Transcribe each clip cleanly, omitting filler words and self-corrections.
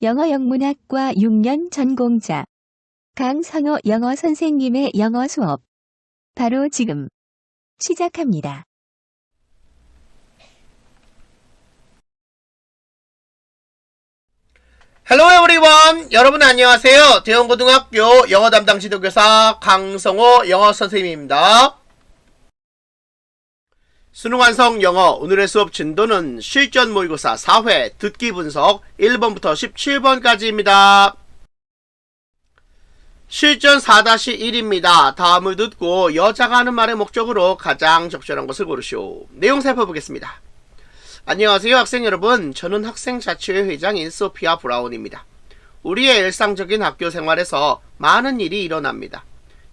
영어 영문학과 6년 전공자 강선호 영어 선생님의 영어 수업 바로 지금 시작합니다. Hello everyone! 여러분 안녕하세요. 대형고등학교 영어 담당 지도교사 강성호 영어 선생님입니다. 수능 완성 영어 오늘의 수업 진도는 실전 모의고사 4회 듣기 분석 1번부터 17번까지입니다. 실전 4-1입니다. 다음을 듣고 여자가 하는 말의 목적으로 가장 적절한 것을 고르시오. 내용 살펴보겠습니다. 안녕하세요 학생 여러분. 저는 학생자치회 회장인 소피아 브라운입니다. 우리의 일상적인 학교 생활에서 많은 일이 일어납니다.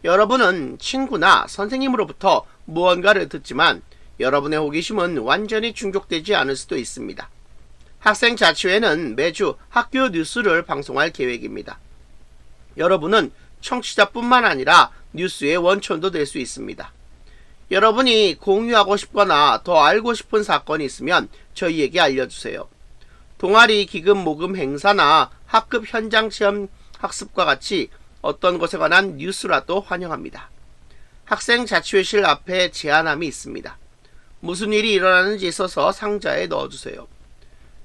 여러분은 친구나 선생님으로부터 무언가를 듣지만 여러분의 호기심은 완전히 충족되지 않을 수도 있습니다. 학생자치회는 매주 학교 뉴스를 방송할 계획입니다. 여러분은 청취자뿐만 아니라 뉴스의 원천도 될 수 있습니다. 여러분이 공유하고 싶거나 더 알고 싶은 사건이 있으면 저희에게 알려주세요. 동아리 기금 모금 행사나 학급 현장 체험 학습과 같이 어떤 것에 관한 뉴스라도 환영합니다. 학생자치회실 앞에 제안함이 있습니다. 무슨 일이 일어나는지 써서 상자에 넣어주세요.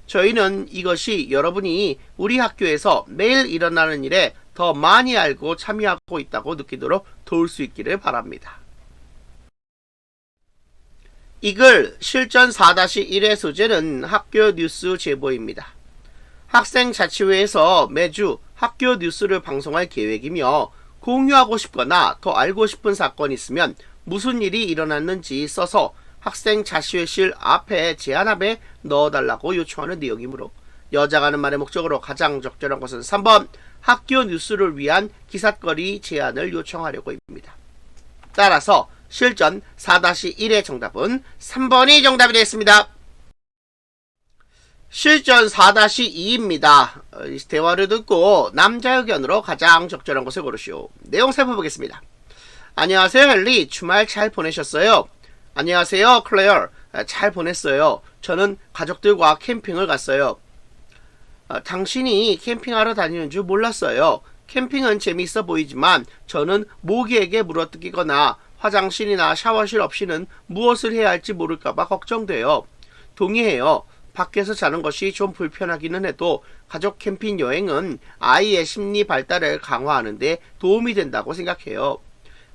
저희는 이것이 여러분이 우리 학교에서 매일 일어나는 일에 더 많이 알고 참여하고 있다고 느끼도록 도울 수 있기를 바랍니다. 이 글 실전 4-1의 소재는 학교 뉴스 제보입니다. 학생자치회에서 매주 학교 뉴스를 방송할 계획이며 공유하고 싶거나 더 알고 싶은 사건이 있으면 무슨 일이 일어났는지 써서 학생자치회실 앞에 제안함에 넣어달라고 요청하는 내용이므로 여자가 하는 말의 목적으로 가장 적절한 것은 3번 학교 뉴스를 위한 기삿거리 제안을 요청하려고 합니다. 따라서 실전 4-1의 정답은 3번이 정답이 되겠습니다. 실전 4-2입니다. 대화를 듣고 남자 의견으로 가장 적절한 것을 고르시오. 내용 살펴보겠습니다. 안녕하세요 헨리. 주말 잘 보내셨어요? 안녕하세요 클레어. 잘 보냈어요. 저는 가족들과 캠핑을 갔어요. 당신이 캠핑하러 다니는 줄 몰랐어요. 캠핑은 재미있어 보이지만 저는 모기에게 물어뜯기거나 화장실이나 샤워실 없이는 무엇을 해야 할지 모를까봐 걱정돼요. 동의해요. 밖에서 자는 것이 좀 불편하기는 해도 가족 캠핑 여행은 아이의 심리 발달을 강화하는 데 도움이 된다고 생각해요.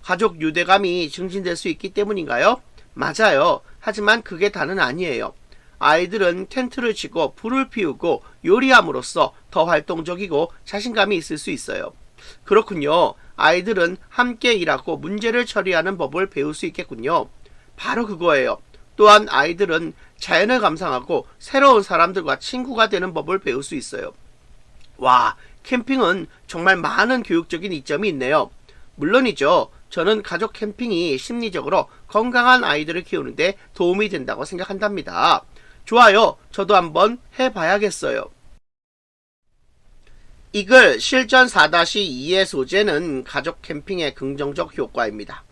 가족 유대감이 증진될 수 있기 때문인가요? 맞아요. 하지만 그게 다는 아니에요. 아이들은 텐트를 치고 불을 피우고 요리함으로써 더 활동적이고 자신감이 있을 수 있어요. 그렇군요. 아이들은 함께 일하고 문제를 처리하는 법을 배울 수 있겠군요. 바로 그거예요. 또한 아이들은 자연을 감상하고 새로운 사람들과 친구가 되는 법을 배울 수 있어요. 와, 캠핑은 정말 많은 교육적인 이점이 있네요. 물론이죠. 저는 가족 캠핑이 심리적으로 건강한 아이들을 키우는데 도움이 된다고 생각한답니다. 좋아요. 저도 한번 해봐야겠어요. 이 글 실전 4-2의 소재는 가족 캠핑의 긍정적 효과입니다.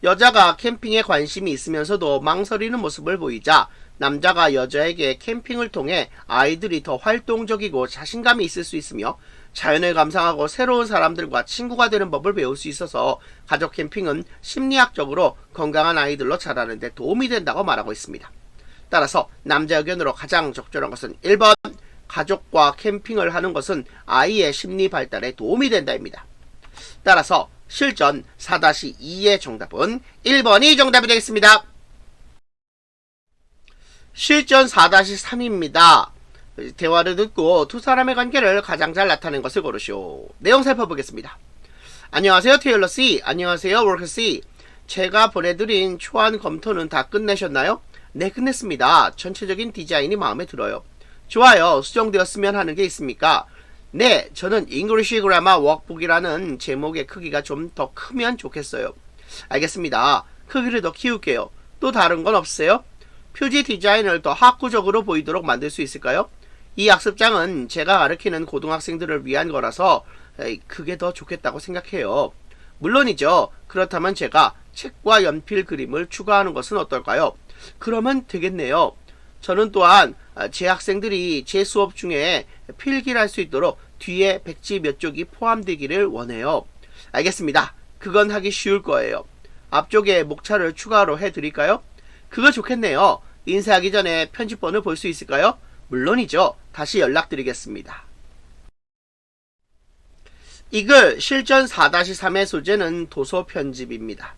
여자가 캠핑에 관심이 있으면서도 망설이는 모습을 보이자 남자가 여자에게 캠핑을 통해 아이들이 더 활동적이고 자신감이 있을 수 있으며 자연을 감상하고 새로운 사람들과 친구가 되는 법을 배울 수 있어서 가족 캠핑은 심리학적으로 건강한 아이들로 자라는 데 도움이 된다고 말하고 있습니다. 따라서 남자 의견으로 가장 적절한 것은 1번 가족과 캠핑을 하는 것은 아이의 심리 발달에 도움이 된다입니다. 따라서 실전 4-2의 정답은 1번이 정답이 되겠습니다. 실전 4-3입니다. 대화를 듣고 두 사람의 관계를 가장 잘 나타낸 것을 고르시오. 내용 살펴보겠습니다. 안녕하세요 테일러씨. 안녕하세요 워커씨. 제가 보내드린 초안 검토는 다 끝내셨나요? 네, 끝냈습니다. 전체적인 디자인이 마음에 들어요. 좋아요. 수정되었으면 하는 게 있습니까? 네, 저는 English Grammar Workbook이라는 제목의 크기가 좀 더 크면 좋겠어요. 알겠습니다. 크기를 더 키울게요. 또 다른 건 없으세요? 표지 디자인을 더 학구적으로 보이도록 만들 수 있을까요? 이 학습장은 제가 가르치는 고등학생들을 위한 거라서 그게 더 좋겠다고 생각해요. 물론이죠. 그렇다면 제가 책과 연필 그림을 추가하는 것은 어떨까요? 그러면 되겠네요. 저는 또한 제 학생들이 제 수업 중에 필기를 할 수 있도록 뒤에 백지 몇 쪽이 포함되기를 원해요. 알겠습니다. 그건 하기 쉬울 거예요. 앞쪽에 목차를 추가로 해드릴까요? 그거 좋겠네요. 인쇄하기 전에 편집본을 볼 수 있을까요? 물론이죠. 다시 연락드리겠습니다. 이글 실전 4-3의 소재는 도서 편집입니다.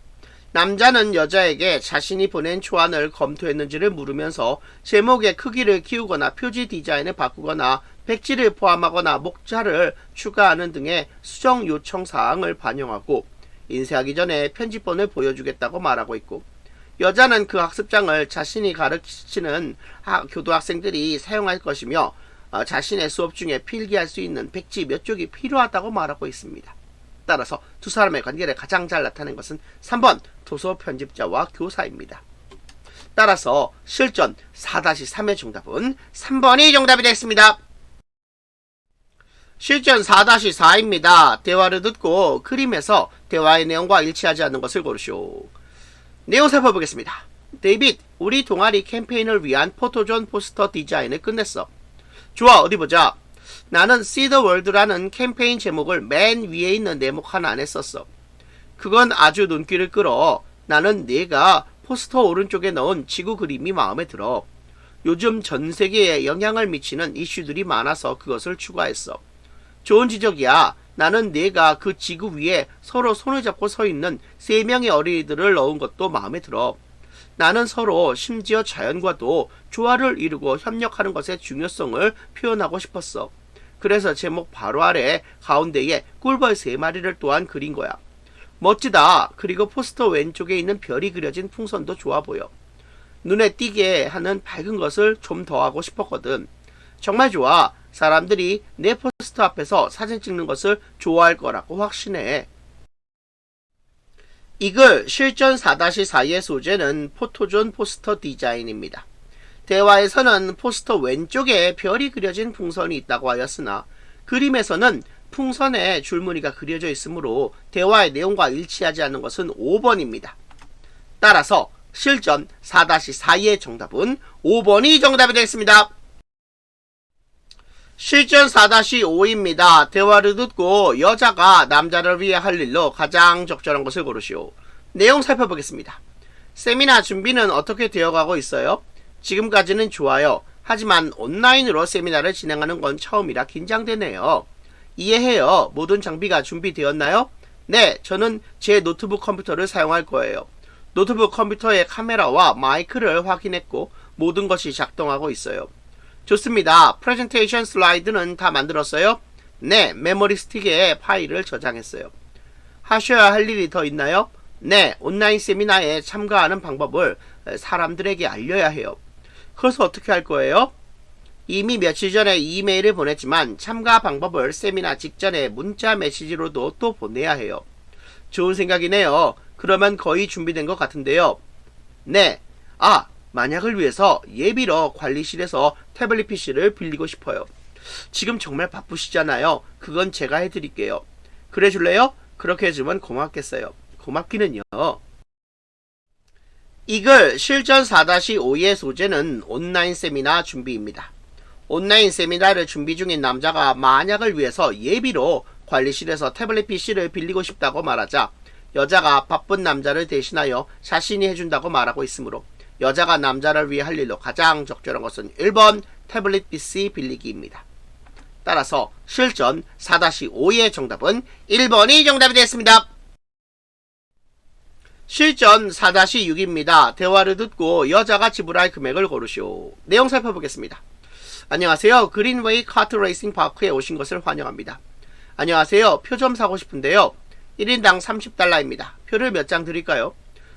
남자는 여자에게 자신이 보낸 초안을 검토했는지를 물으면서 제목의 크기를 키우거나 표지 디자인을 바꾸거나 백지를 포함하거나 목차를 추가하는 등의 수정 요청 사항을 반영하고 인쇄하기 전에 편집본을 보여주겠다고 말하고 있고, 여자는 그 학습장을 자신이 가르치는 교도학생들이 사용할 것이며 자신의 수업 중에 필기할 수 있는 백지 몇 쪽이 필요하다고 말하고 있습니다. 따라서 두 사람의 관계를 가장 잘 나타낸 것은 3번 도서 편집자와 교사입니다. 따라서 실전 4-3의 정답은 3번이 정답이 되겠습니다. 실전 4-4입니다. 대화를 듣고 그림에서 대화의 내용과 일치하지 않는 것을 고르시오. 내용 살펴보겠습니다. 데이빗, 우리 동아리 캠페인을 위한 포토존 포스터 디자인을 끝냈어. 좋아, 어디 보자. 나는 See the World라는 캠페인 제목을 맨 위에 있는 네모 하나 안에 썼어. 그건 아주 눈길을 끌어. 나는 네가 포스터 오른쪽에 넣은 지구 그림이 마음에 들어. 요즘 전 세계에 영향을 미치는 이슈들이 많아서 그것을 추가했어. 좋은 지적이야. 나는 네가 그 지구 위에 서로 손을 잡고 서 있는 3명의 어린이들을 넣은 것도 마음에 들어. 나는 서로 심지어 자연과도 조화를 이루고 협력하는 것의 중요성을 표현하고 싶었어. 그래서 제목 바로 아래 가운데에 꿀벌 3마리를 또한 그린 거야. 멋지다. 그리고 포스터 왼쪽에 있는 별이 그려진 풍선도 좋아 보여. 눈에 띄게 하는 밝은 것을 좀 더 하고 싶었거든. 정말 좋아. 사람들이 내 포스터 앞에서 사진 찍는 것을 좋아할 거라고 확신해. 이글 실전 4-4의 소재는 포토존 포스터 디자인입니다. 대화에서는 포스터 왼쪽에 별이 그려진 풍선이 있다고 하였으나 그림에서는 풍선에 줄무늬가 그려져 있으므로 대화의 내용과 일치하지 않는 것은 5번입니다. 따라서 실전 4-4의 정답은 5번이 정답이 되겠습니다. 실전 4-5입니다. 대화를 듣고 여자가 남자를 위해 할 일로 가장 적절한 것을 고르시오. 내용 살펴보겠습니다. 세미나 준비는 어떻게 되어가고 있어요? 지금까지는 좋아요. 하지만 온라인으로 세미나를 진행하는 건 처음이라 긴장되네요. 이해해요. 모든 장비가 준비되었나요? 네, 저는 제 노트북 컴퓨터를 사용할 거예요. 노트북 컴퓨터의 카메라와 마이크를 확인했고 모든 것이 작동하고 있어요. 좋습니다. 프레젠테이션 슬라이드는 다 만들었어요? 네, 메모리 스틱에 파일을 저장했어요. 하셔야 할 일이 더 있나요? 네, 온라인 세미나에 참가하는 방법을 사람들에게 알려야 해요. 그래서 어떻게 할 거예요? 이미 며칠 전에 이메일을 보냈지만 참가 방법을 세미나 직전에 문자 메시지로도 또 보내야 해요. 좋은 생각이네요. 그러면 거의 준비된 것 같은데요. 네, 만약을 위해서 예비로 관리실에서 태블릿 PC를 빌리고 싶어요. 지금 정말 바쁘시잖아요. 그건 제가 해드릴게요. 그래 줄래요? 그렇게 해주면 고맙겠어요. 고맙기는요. 이글 실전 4-5의 소재는 온라인 세미나 준비입니다. 온라인 세미나를 준비 중인 남자가 만약을 위해서 예비로 관리실에서 태블릿 PC를 빌리고 싶다고 말하자 여자가 바쁜 남자를 대신하여 자신이 해준다고 말하고 있으므로 여자가 남자를 위해 할 일로 가장 적절한 것은 1번 태블릿 PC 빌리기입니다. 따라서 실전 4-5의 정답은 1번이 정답이 되겠습니다. 실전 4-6입니다. 대화를 듣고 여자가 지불할 금액을 고르시오. 내용 살펴보겠습니다. 안녕하세요. 그린웨이 카트 레이싱 파크에 오신 것을 환영합니다. 안녕하세요. 표 좀 사고 싶은데요. 1인당 30달러입니다. 표를 몇 장 드릴까요?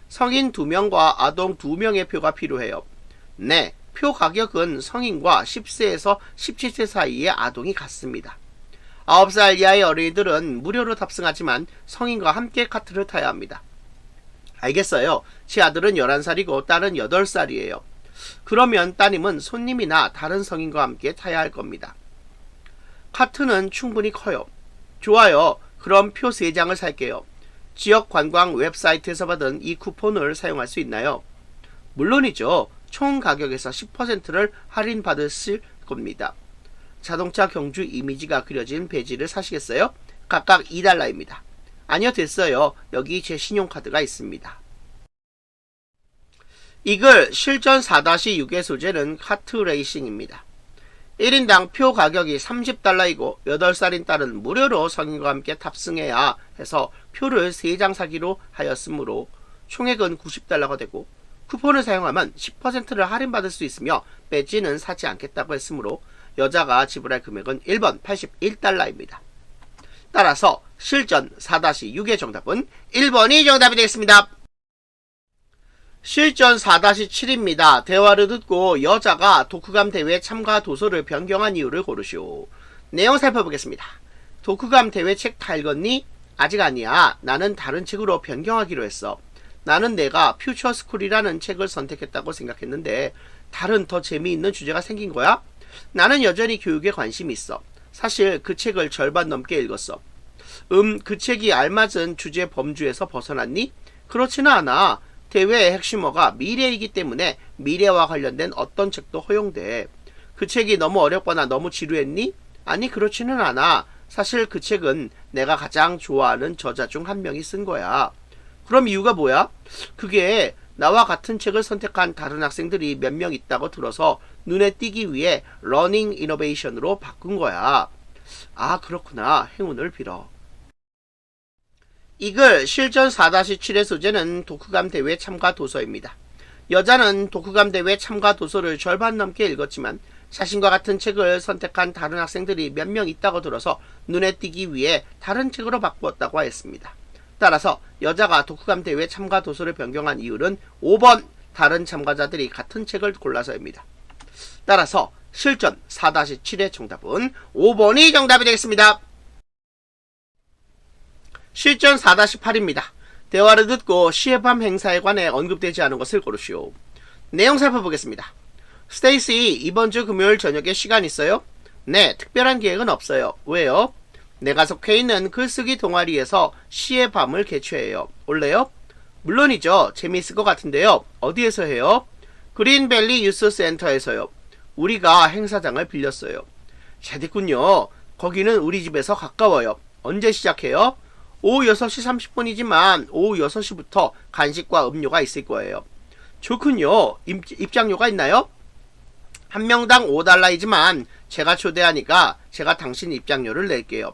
성인 2명과 아동 2명의 표가 필요해요. 네, 표 가격은 성인과 10세에서 17세 사이의 아동이 같습니다. 9살 이하의 어린이들은 무료로 탑승하지만 성인과 함께 카트를 타야 합니다. 알겠어요. 제 아들은 11살이고 딸은 8살이에요. 그러면 따님은 손님이나 다른 성인과 함께 타야 할 겁니다. 카트는 충분히 커요. 좋아요. 그럼 표 3장을 살게요. 지역 관광 웹사이트에서 받은 이 쿠폰을 사용할 수 있나요? 물론이죠. 총 가격에서 10%를 할인받으실 겁니다. 자동차 경주 이미지가 그려진 배지를 사시겠어요? 각각 2달러입니다. 아니요, 됐어요. 여기 제 신용카드가 있습니다. 이글 실전 4-6의 소재는 카트레이싱입니다. 1인당 표 가격이 30달러이고 8살인 딸은 무료로 성인과 함께 탑승해야 해서 표를 3장 사기로 하였으므로 총액은 90달러가 되고 쿠폰을 사용하면 10%를 할인받을 수 있으며 배지는 사지 않겠다고 했으므로 여자가 지불할 금액은 1번 81달러입니다. 따라서 실전 4-6의 정답은 1번이 정답이 되겠습니다. 실전 4-7입니다. 대화를 듣고 여자가 독후감 대회 참가 도서를 변경한 이유를 고르시오. 내용 살펴보겠습니다. 독후감 대회 책 다 읽었니? 아직 아니야. 나는 다른 책으로 변경하기로 했어. 나는 내가 퓨처스쿨이라는 책을 선택했다고 생각했는데 다른 더 재미있는 주제가 생긴 거야? 나는 여전히 교육에 관심이 있어. 사실 그 책을 절반 넘게 읽었어. 그 책이 알맞은 주제 범주에서 벗어났니? 그렇지는 않아. 대회의 핵심어가 미래이기 때문에 미래와 관련된 어떤 책도 허용돼. 그 책이 너무 어렵거나 너무 지루했니? 아니, 그렇지는 않아. 사실 그 책은 내가 가장 좋아하는 저자 중 한 명이 쓴 거야. 그럼 이유가 뭐야? 그게 나와 같은 책을 선택한 다른 학생들이 몇 명 있다고 들어서 눈에 띄기 위해 러닝 이노베이션으로 바꾼 거야. 아, 그렇구나. 행운을 빌어. 이글 실전 4-7의 소재는 독후감 대회 참가 도서입니다. 여자는 독후감 대회 참가 도서를 절반 넘게 읽었지만 자신과 같은 책을 선택한 다른 학생들이 몇 명 있다고 들어서 눈에 띄기 위해 다른 책으로 바꾸었다고 했습니다. 따라서 여자가 독후감 대회 참가 도서를 변경한 이유는 5번 다른 참가자들이 같은 책을 골라서입니다. 따라서 실전 4-7의 정답은 5번이 정답이 되겠습니다. 실전 4-8입니다. 대화를 듣고 시의 밤 행사에 관해 언급되지 않은 것을 고르시오. 내용 살펴보겠습니다. 스테이시, 이번 주 금요일 저녁에 시간 있어요? 네, 특별한 계획은 없어요. 왜요? 내가 속해 있는 글쓰기 동아리에서 시의 밤을 개최해요. 올래요? 물론이죠. 재미있을 것 같은데요. 어디에서 해요? 그린밸리 유스센터에서요. 우리가 행사장을 빌렸어요. 잘 됐군요. 거기는 우리 집에서 가까워요. 언제 시작해요? 오후 6시 30분이지만 오후 6시부터 간식과 음료가 있을 거예요. 좋군요. 입장료가 있나요? 한 명당 5달러이지만 제가 초대하니까 제가 당신 입장료를 낼게요.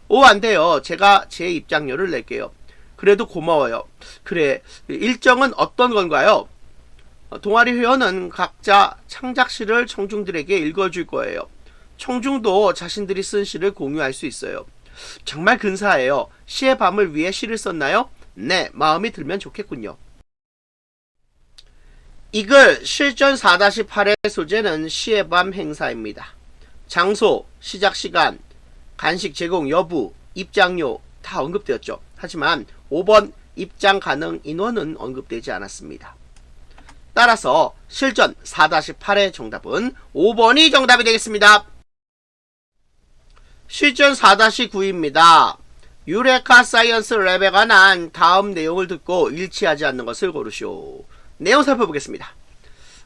오, 안 돼요. 제가 제 입장료를 낼게요. 그래도 고마워요. 그래, 일정은 어떤 건가요? 동아리 회원은 각자 창작시를 청중들에게 읽어줄 거예요. 청중도 자신들이 쓴 시를 공유할 수 있어요. 정말 근사해요. 시의 밤을 위해 시를 썼나요? 네, 마음이 들면 좋겠군요. 이글 실전 4-8의 소재는 시의 밤 행사입니다. 장소, 시작 시간, 간식 제공 여부, 입장료 다 언급되었죠. 하지만 5번 입장 가능 인원은 언급되지 않았습니다. 따라서 실전 4-8의 정답은 5번이 정답이 되겠습니다. 실전 4-9입니다. 유레카 사이언스 랩에 관한 다음 내용을 듣고 일치하지 않는 것을 고르시오. 내용 살펴보겠습니다.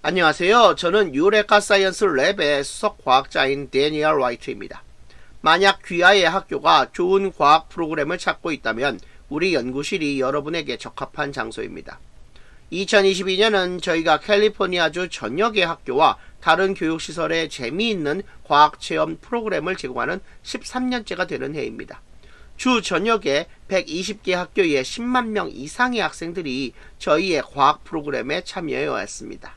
안녕하세요. 저는 유레카 사이언스 랩의 수석 과학자인 데니얼 화이트입니다. 만약 귀하의 학교가 좋은 과학 프로그램을 찾고 있다면 우리 연구실이 여러분에게 적합한 장소입니다. 2022년은 저희가 캘리포니아주 전역의 학교와 다른 교육시설에 재미있는 과학체험 프로그램을 제공하는 13년째가 되는 해입니다. 주 전역에 120개 학교의 10만 명 이상의 학생들이 저희의 과학 프로그램에 참여해 왔습니다.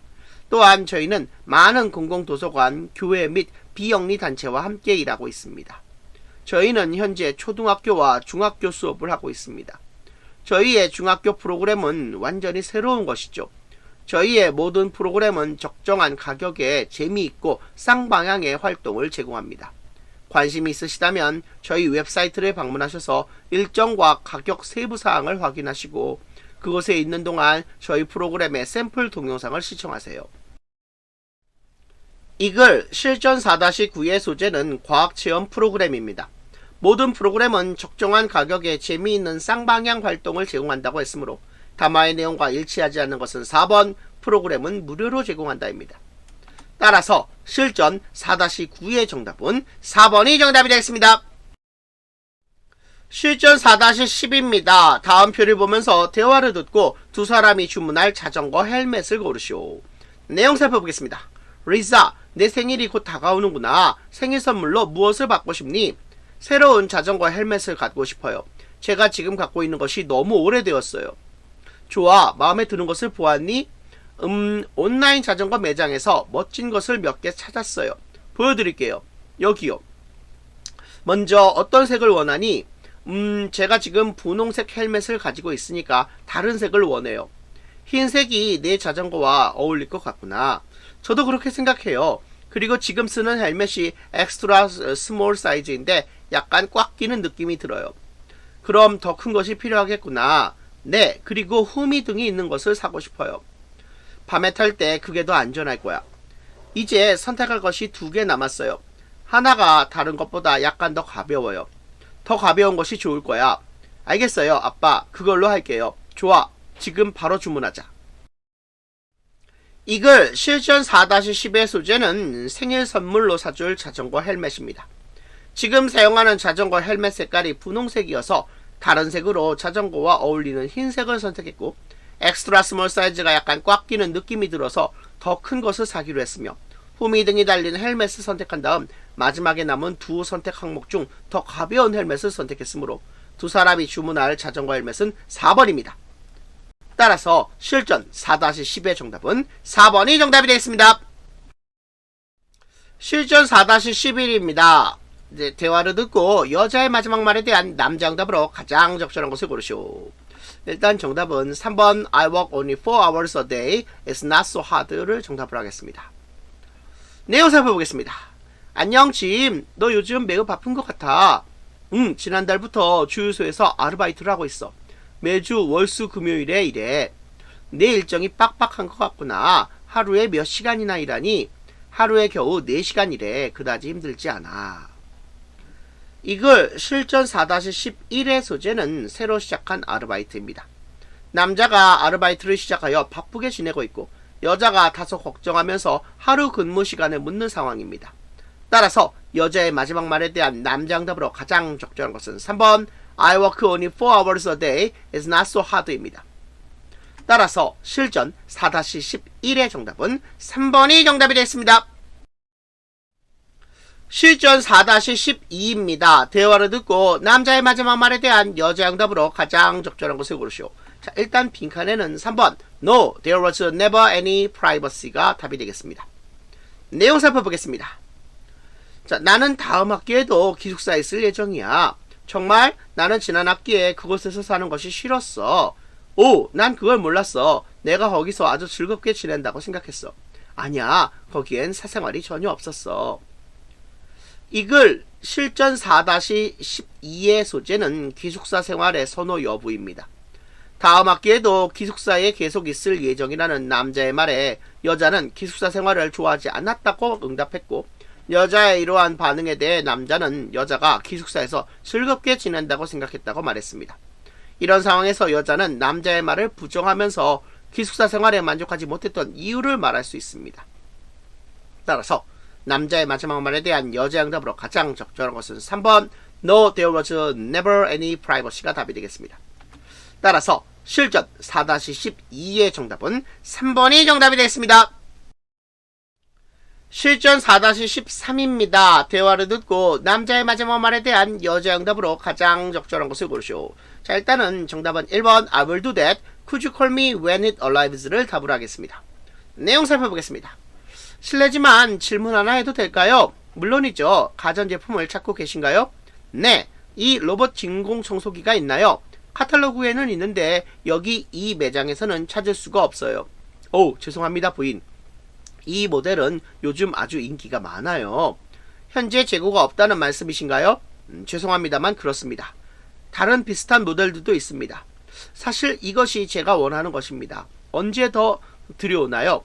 또한 저희는 많은 공공도서관, 교회 및 비영리 단체와 함께 일하고 있습니다. 저희는 현재 초등학교와 중학교 수업을 하고 있습니다. 저희의 중학교 프로그램은 완전히 새로운 것이죠. 저희의 모든 프로그램은 적정한 가격에 재미있고 쌍방향의 활동을 제공합니다. 관심이 있으시다면 저희 웹사이트를 방문하셔서 일정과 가격 세부 사항을 확인하시고 그곳에 있는 동안 저희 프로그램의 샘플 동영상을 시청하세요. 이글 실전 4-9의 소재는 과학체험 프로그램입니다. 모든 프로그램은 적정한 가격에 재미있는 쌍방향 활동을 제공한다고 했으므로 담화의 내용과 일치하지 않는 것은 4번 프로그램은 무료로 제공한다입니다. 따라서 실전 4-9의 정답은 4번이 정답이 되겠습니다. 실전 4-10입니다. 다음 표를 보면서 대화를 듣고 두 사람이 주문할 자전거 헬멧을 고르시오. 내용 살펴보겠습니다. 리사, 내 생일이 곧 다가오는구나. 생일 선물로 무엇을 받고 싶니? 새로운 자전거 헬멧을 갖고 싶어요. 제가 지금 갖고 있는 것이 너무 오래되었어요. 좋아, 마음에 드는 것을 보았니? 온라인 자전거 매장에서 멋진 것을 몇 개 찾았어요. 보여드릴게요. 여기요. 먼저 어떤 색을 원하니? 제가 지금 분홍색 헬멧을 가지고 있으니까 다른 색을 원해요. 흰색이 내 자전거와 어울릴 것 같구나. 저도 그렇게 생각해요. 그리고 지금 쓰는 헬멧이 엑스트라 스몰 사이즈인데 약간 꽉 끼는 느낌이 들어요. 그럼 더 큰 것이 필요하겠구나. 네, 그리고 후미등이 있는 것을 사고 싶어요. 밤에 탈 때 그게 더 안전할 거야. 이제 선택할 것이 2개 남았어요. 하나가 다른 것보다 약간 더 가벼워요. 더 가벼운 것이 좋을 거야. 알겠어요, 아빠. 그걸로 할게요. 좋아. 지금 바로 주문하자. 이글 실전 4-10의 소재는 생일 선물로 사줄 자전거 헬멧입니다. 지금 사용하는 자전거 헬멧 색깔이 분홍색이어서 다른 색으로 자전거와 어울리는 흰색을 선택했고, 엑스트라 스몰 사이즈가 약간 꽉 끼는 느낌이 들어서 더 큰 것을 사기로 했으며, 후미등이 달린 헬멧을 선택한 다음 마지막에 남은 두 선택 항목 중 더 가벼운 헬멧을 선택했으므로 두 사람이 주문할 자전거 헬멧은 4번입니다. 따라서 실전 4-10의 정답은 4번이 정답이 되겠습니다. 실전 4-11입니다. 이제 대화를 듣고 여자의 마지막 말에 대한 남자 응답으로 가장 적절한 것을 고르시오. 일단 정답은 3번 I work only 4 hours a day. It's not so hard를 정답으로 하겠습니다. 내용 살펴보겠습니다. 안녕 짐, 너 요즘 매우 바쁜 것 같아. 지난달부터 주유소에서 아르바이트를 하고 있어. 매주 월수 금요일에 일해. 내 일정이 빡빡한 것 같구나. 하루에 몇 시간이나 일하니? 하루에 겨우 4시간 일해. 그다지 힘들지 않아. 이글 실전 4-11의 소재는 새로 시작한 아르바이트입니다. 남자가 아르바이트를 시작하여 바쁘게 지내고 있고 여자가 다소 걱정하면서 하루 근무 시간을 묻는 상황입니다. 따라서 여자의 마지막 말에 대한 남자 응답으로 가장 적절한 것은 3번 I work only 4 hours a day. It's not so hard입니다. 따라서 실전 4-11의 정답은 3번이 정답이 되겠습니다. 실전 4-12입니다. 대화를 듣고 남자의 마지막 말에 대한 여자 응답으로 가장 적절한 것을 고르시오. 자, 일단 빈칸에는 3번 No, there was never any privacy가 답이 되겠습니다. 내용 살펴보겠습니다. 자, 나는 다음 학기에도 기숙사에 있을 예정이야. 정말? 나는 지난 학기에 그곳에서 사는 것이 싫었어. 오, 난 그걸 몰랐어. 내가 거기서 아주 즐겁게 지낸다고 생각했어. 아니야, 거기엔 사생활이 전혀 없었어. 이글 실전 4-12의 소재는 기숙사 생활의 선호 여부입니다. 다음 학기에도 기숙사에 계속 있을 예정이라는 남자의 말에 여자는 기숙사 생활을 좋아하지 않았다고 응답했고, 여자의 이러한 반응에 대해 남자는 여자가 기숙사에서 즐겁게 지낸다고 생각했다고 말했습니다. 이런 상황에서 여자는 남자의 말을 부정하면서 기숙사 생활에 만족하지 못했던 이유를 말할 수 있습니다. 따라서 남자의 마지막 말에 대한 여자 응답으로 가장 적절한 것은 3번 No, there was never any privacy가 답이 되겠습니다. 따라서 실전 4-12의 정답은 3번이 정답이 되겠습니다. 실전 4-13입니다. 대화를 듣고 남자의 마지막 말에 대한 여자 응답으로 가장 적절한 것을 고르시오. 자, 일단은 정답은 1번 I will do that. Could you call me when it arrives를 답으로 하겠습니다. 내용 살펴보겠습니다. 실례지만 질문 하나 해도 될까요? 물론이죠. 가전제품을 찾고 계신가요? 네. 이 로봇 진공청소기가 있나요? 카탈로그에는 있는데 여기 이 매장에서는 찾을 수가 없어요. 오, 죄송합니다 부인. 이 모델은 요즘 아주 인기가 많아요. 현재 재고가 없다는 말씀이신가요? 죄송합니다만 그렇습니다. 다른 비슷한 모델들도 있습니다. 사실 이것이 제가 원하는 것입니다. 언제 더 들여오나요?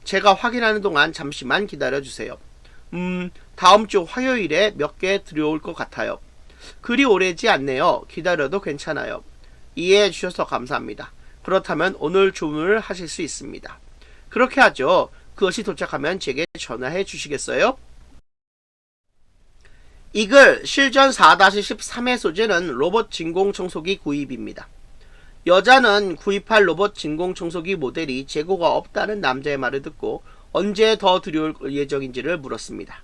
제가 확인하는 동안 잠시만 기다려주세요. 다음 주 화요일에 몇 개 들여올 것 같아요. 그리 오래지 않네요. 기다려도 괜찮아요. 이해해 주셔서 감사합니다. 그렇다면 오늘 주문을 하실 수 있습니다. 그렇게 하죠. 그것이 도착하면 제게 전화해 주시겠어요? 이글 실전 4-13의 소재는 로봇 진공청소기 구입입니다. 여자는 구입할 로봇 진공청소기 모델이 재고가 없다는 남자의 말을 듣고 언제 더 들여올 예정인지를 물었습니다.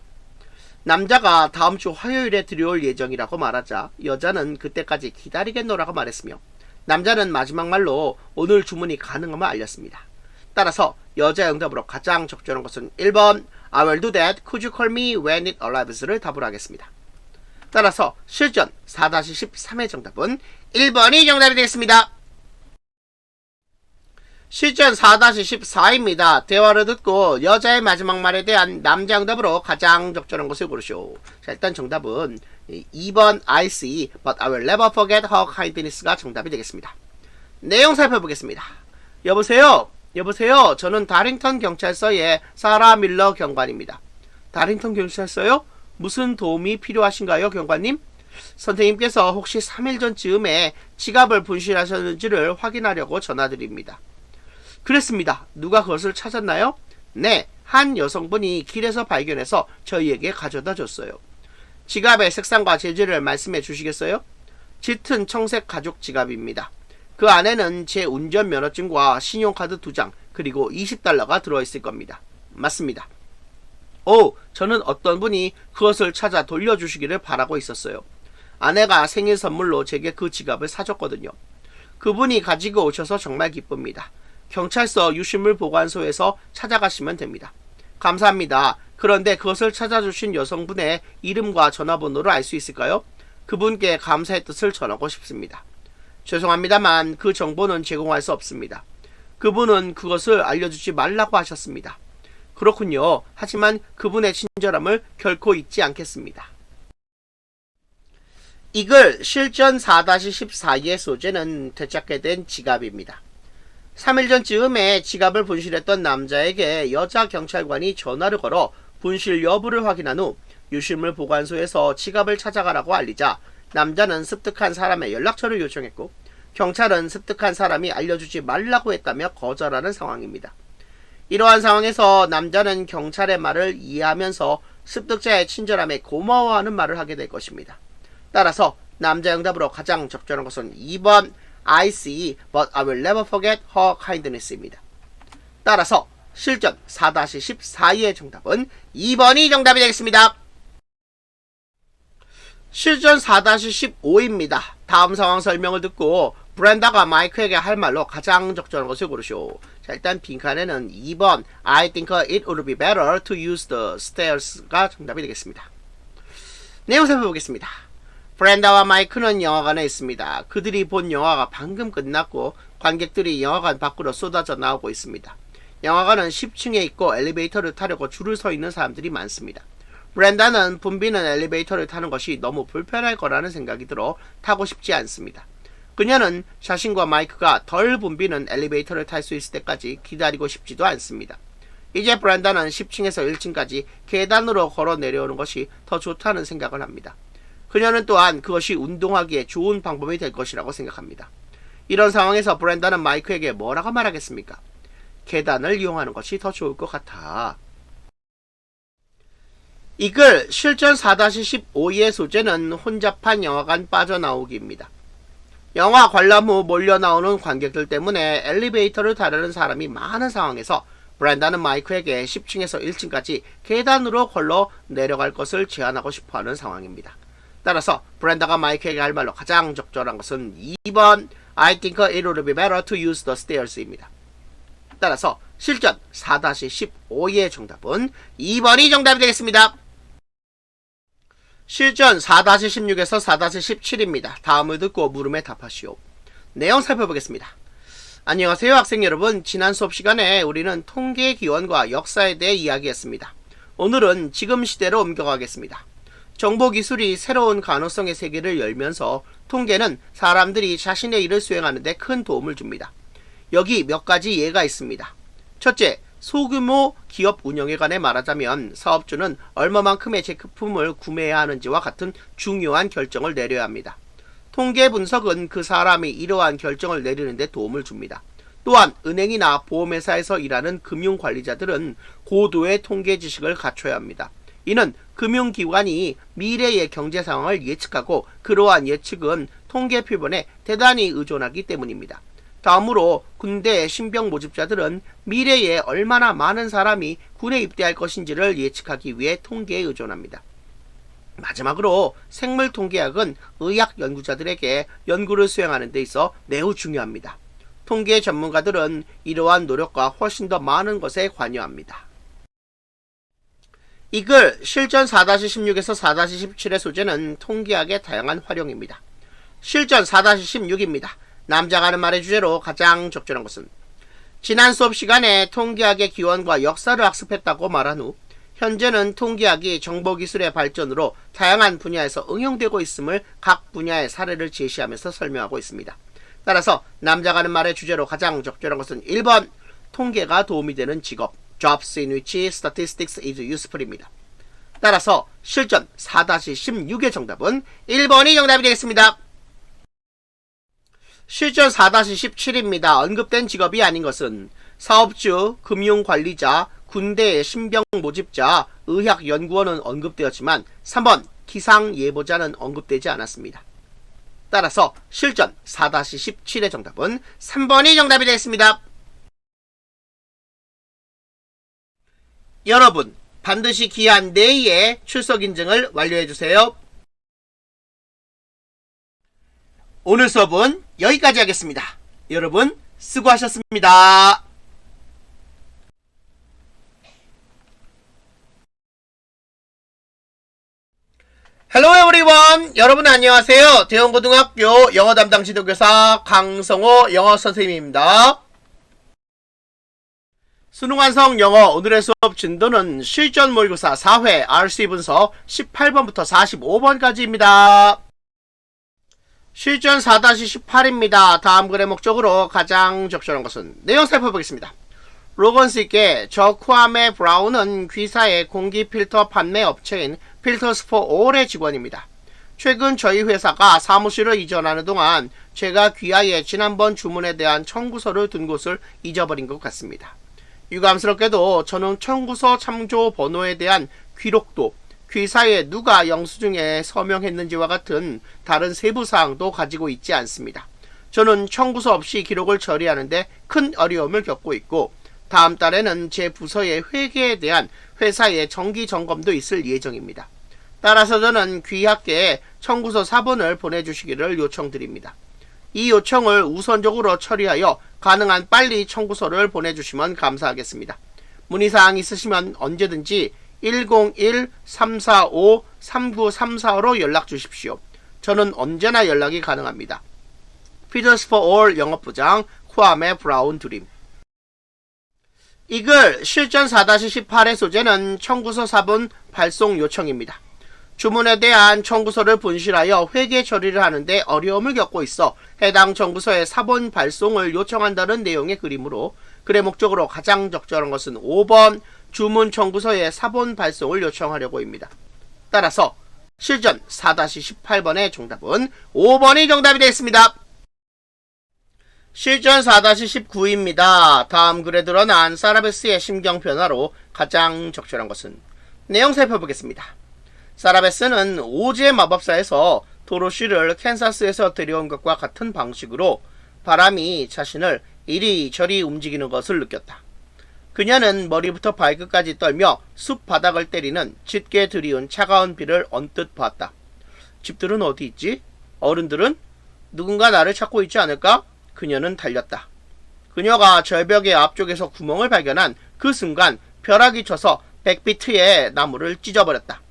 남자가 다음 주 화요일에 들여올 예정이라고 말하자 여자는 그때까지 기다리겠노라고 말했으며 남자는 마지막 말로 오늘 주문이 가능함을 알렸습니다. 따라서 여자의 응답으로 가장 적절한 것은 1번 I will do that. Could you call me when it arrives를 답으로 하겠습니다. 따라서 실전 4-13의 정답은 1번이 정답이 되겠습니다. 실전 4-14입니다. 대화를 듣고 여자의 마지막 말에 대한 남자 응답으로 가장 적절한 것을 고르시오. 자, 일단 정답은 2번 I see, but I will never forget her kindness가 정답이 되겠습니다. 내용 살펴보겠습니다. 여보세요? 여보세요? 저는 다링턴 경찰서의 사라 밀러 경관입니다. 다링턴 경찰서요? 무슨 도움이 필요하신가요, 경관님? 선생님께서 혹시 3일 전쯤에 지갑을 분실하셨는지를 확인하려고 전화드립니다. 그랬습니다. 누가 그것을 찾았나요? 네, 한 여성분이 길에서 발견해서 저희에게 가져다 줬어요. 지갑의 색상과 재질을 말씀해 주시겠어요? 짙은 청색 가죽 지갑입니다. 그 안에는 제 운전면허증과 신용카드 2장 그리고 $20가 들어있을 겁니다. 맞습니다. 저는 어떤 분이 그것을 찾아 돌려주시기를 바라고 있었어요. 아내가 생일 선물로 제게 그 지갑을 사줬거든요. 그분이 가지고 오셔서 정말 기쁩니다. 경찰서 유실물 보관소에서 찾아가시면 됩니다. 감사합니다. 그런데 그것을 찾아주신 여성분의 이름과 전화번호를 알 수 있을까요? 그분께 감사의 뜻을 전하고 싶습니다. 죄송합니다만 그 정보는 제공할 수 없습니다. 그분은 그것을 알려주지 말라고 하셨습니다. 그렇군요. 하지만 그분의 친절함을 결코 잊지 않겠습니다. 이글 실전 4-14의 소재는 되찾게 된 지갑입니다. 3일 전쯤에 지갑을 분실했던 남자에게 여자 경찰관이 전화를 걸어 분실 여부를 확인한 후 유실물 보관소에서 지갑을 찾아가라고 알리자 남자는 습득한 사람의 연락처를 요청했고 경찰은 습득한 사람이 알려주지 말라고 했다며 거절하는 상황입니다. 이러한 상황에서 남자는 경찰의 말을 이해하면서 습득자의 친절함에 고마워하는 말을 하게 될 것입니다. 따라서 남자 응답으로 가장 적절한 것은 2번 I see, but I will never forget her kindness입니다. 따라서 실전 4-14의 정답은 2번이 정답이 되겠습니다. 실전 4-15입니다. 다음 상황 설명을 듣고 브렌다가 마이크에게 할 말로 가장 적절한 것을 고르시오. 자, 일단 빈칸에는 2번 I think it would be better to use the stairs가 정답이 되겠습니다. 내용 살펴보겠습니다. 브렌다와 마이크는 영화관에 있습니다. 그들이 본 영화가 방금 끝났고 관객들이 영화관 밖으로 쏟아져 나오고 있습니다. 영화관은 10층에 있고 엘리베이터를 타려고 줄을 서 있는 사람들이 많습니다. 브렌다는 붐비는 엘리베이터를 타는 것이 너무 불편할 거라는 생각이 들어 타고 싶지 않습니다. 그녀는 자신과 마이크가 덜 붐비는 엘리베이터를 탈 수 있을 때까지 기다리고 싶지도 않습니다. 이제 브렌다는 10층에서 1층까지 계단으로 걸어 내려오는 것이 더 좋다는 생각을 합니다. 그녀는 또한 그것이 운동하기에 좋은 방법이 될 것이라고 생각합니다. 이런 상황에서 브렌다는 마이크에게 뭐라고 말하겠습니까? 계단을 이용하는 것이 더 좋을 것 같아. 이글 실전 4-15의 소재는 혼잡한 영화관 빠져나오기입니다. 영화 관람 후 몰려나오는 관객들 때문에 엘리베이터를 타려는 사람이 많은 상황에서 브렌다는 마이크에게 10층에서 1층까지 계단으로 걸러 내려갈 것을 제안하고 싶어하는 상황입니다. 따라서 브렌다가 마이크에게 할 말로 가장 적절한 것은 2번 I think it would be better to use the stairs입니다. 따라서 실전 4-15의 정답은 2번이 정답이 되겠습니다. 실전 4-16에서 4-17입니다. 다음을 듣고 물음에 답하시오. 내용 살펴보겠습니다. 안녕하세요 학생 여러분. 지난 수업 시간에 우리는 통계의 기원과 역사에 대해 이야기했습니다. 오늘은 지금 시대로 옮겨가겠습니다. 정보기술이 새로운 가능성의 세계를 열면서 통계는 사람들이 자신의 일을 수행하는 데 큰 도움을 줍니다. 여기 몇 가지 예가 있습니다. 첫째, 소규모 기업 운영에 관해 말하자면 사업주는 얼마만큼의 제품을 구매해야 하는지와 같은 중요한 결정을 내려야 합니다. 통계 분석은 그 사람이 이러한 결정을 내리는 데 도움을 줍니다. 또한 은행이나 보험회사에서 일하는 금융관리자들은 고도의 통계 지식을 갖춰야 합니다. 이는 금융기관이 미래의 경제 상황을 예측하고 그러한 예측은 통계 표본에 대단히 의존하기 때문입니다. 다음으로 군대 신병 모집자들은 미래에 얼마나 많은 사람이 군에 입대할 것인지를 예측하기 위해 통계에 의존합니다. 마지막으로 생물통계학은 의학 연구자들에게 연구를 수행하는 데 있어 매우 중요합니다. 통계 전문가들은 이러한 노력과 훨씬 더 많은 것에 관여합니다. 이 글 실전 4-16에서 4-17의 소재는 통계학의 다양한 활용입니다. 실전 4-16입니다. 남자가 하는 말의 주제로 가장 적절한 것은 지난 수업 시간에 통계학의 기원과 역사를 학습했다고 말한 후 현재는 통계학이 정보기술의 발전으로 다양한 분야에서 응용되고 있음을 각 분야의 사례를 제시하면서 설명하고 있습니다. 따라서 남자가 하는 말의 주제로 가장 적절한 것은 1번 통계가 도움이 되는 직업 Jobs in which statistics is useful입니다. 따라서 실전 4-16의 정답은 1번이 정답이 되겠습니다. 실전 4-17입니다. 언급된 직업이 아닌 것은 사업주, 금융관리자, 군대의 신병 모집자, 의학연구원은 언급되었지만 3번 기상예보자는 언급되지 않았습니다. 따라서 실전 4-17의 정답은 3번이 정답이 되겠습니다. 여러분, 반드시 기한 내에 출석 인증을 완료해주세요. 오늘 수업은 여기까지 하겠습니다. 여러분, 수고하셨습니다. Hello everyone! 여러분 안녕하세요. 대원고등학교 영어 담당 지도교사 강성호 영어 선생님입니다. 수능 완성 영어 오늘의 수업 진도는 실전 모의고사 4회 RC 분석 18번부터 45번까지입니다. 실전 4-18입니다. 다음 글의 목적으로 가장 적절한 것은 내용 살펴보겠습니다. 로건스께 저 쿠아메 브라운은 귀사의 공기 필터 판매 업체인 필터스 포 올의 직원입니다. 최근 저희 회사가 사무실을 이전하는 동안 제가 귀하의 지난번 주문에 대한 청구서를 둔 곳을 잊어버린 것 같습니다. 유감스럽게도 저는 청구서 참조 번호에 대한 기록도 귀사에 누가 영수증에 서명했는지와 같은 다른 세부사항도 가지고 있지 않습니다. 저는 청구서 없이 기록을 처리하는데 큰 어려움을 겪고 있고 다음 달에는 제 부서의 회계에 대한 회사의 정기 점검도 있을 예정입니다. 따라서 저는 귀하께 청구서 4번을 보내주시기를 요청드립니다. 이 요청을 우선적으로 처리하여 가능한 빨리 청구서를 보내주시면 감사하겠습니다. 문의사항 있으시면 언제든지 101-345-3934로 연락주십시오. 저는 언제나 연락이 가능합니다. Feeders for All 영업부장 쿠아메 브라운 드림. 이 글 실전 4-18의 소재는 청구서 4번 발송 요청입니다. 주문에 대한 청구서를 분실하여 회계 처리를 하는데 어려움을 겪고 있어 해당 청구서의 4번 발송을 요청한다는 내용의 그림으로 글의 목적으로 가장 적절한 것은 5번 주문 청구서의 4번 발송을 요청하려고입니다. 따라서 실전 4-18번의 정답은 5번이 정답이 되겠습니다. 실전 4-19입니다. 다음 글에 드러난 사라베스의 심경 변화로 가장 적절한 것은 내용 살펴보겠습니다. 사라베스는 오즈의 마법사에서 도로시를 캔사스에서 데려온 것과 같은 방식으로 바람이 자신을 이리저리 움직이는 것을 느꼈다. 그녀는 머리부터 발끝까지 떨며 숲 바닥을 때리는 짙게 드리운 차가운 비를 언뜻 봤다. 집들은 어디 있지? 어른들은? 누군가 나를 찾고 있지 않을까? 그녀는 달렸다. 그녀가 절벽의 앞쪽에서 구멍을 발견한 그 순간 벼락이 쳐서 100피트의 나무를 찢어버렸다.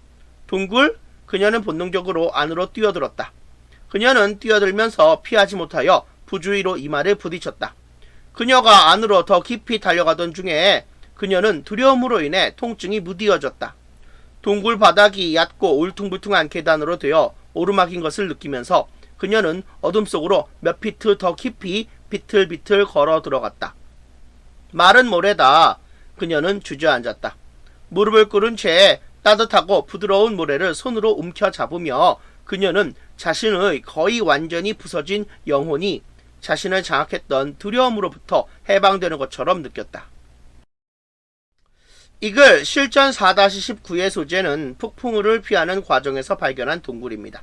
둥굴? 그녀는 본능적으로 안으로 뛰어들었다. 그녀는 뛰어들면서 피하지 못하여 부주의로 이마를 부딪혔다. 그녀가 안으로 더 깊이 달려가던 중에 그녀는 두려움으로 인해 통증이 무디어졌다. 동굴 바닥이 얕고 울퉁불퉁한 계단으로 되어 오르막인 것을 느끼면서 그녀는 어둠 속으로 몇 피트 더 깊이 비틀비틀 걸어 들어갔다. 마른 모래다. 그녀는 주저앉았다. 무릎을 꿇은 채 따뜻하고 부드러운 모래를 손으로 움켜잡으며 그녀는 자신의 거의 완전히 부서진 영혼이 자신을 장악했던 두려움으로부터 해방되는 것처럼 느꼈다. 이글 실전 4-19의 소재는 폭풍우를 피하는 과정에서 발견한 동굴입니다.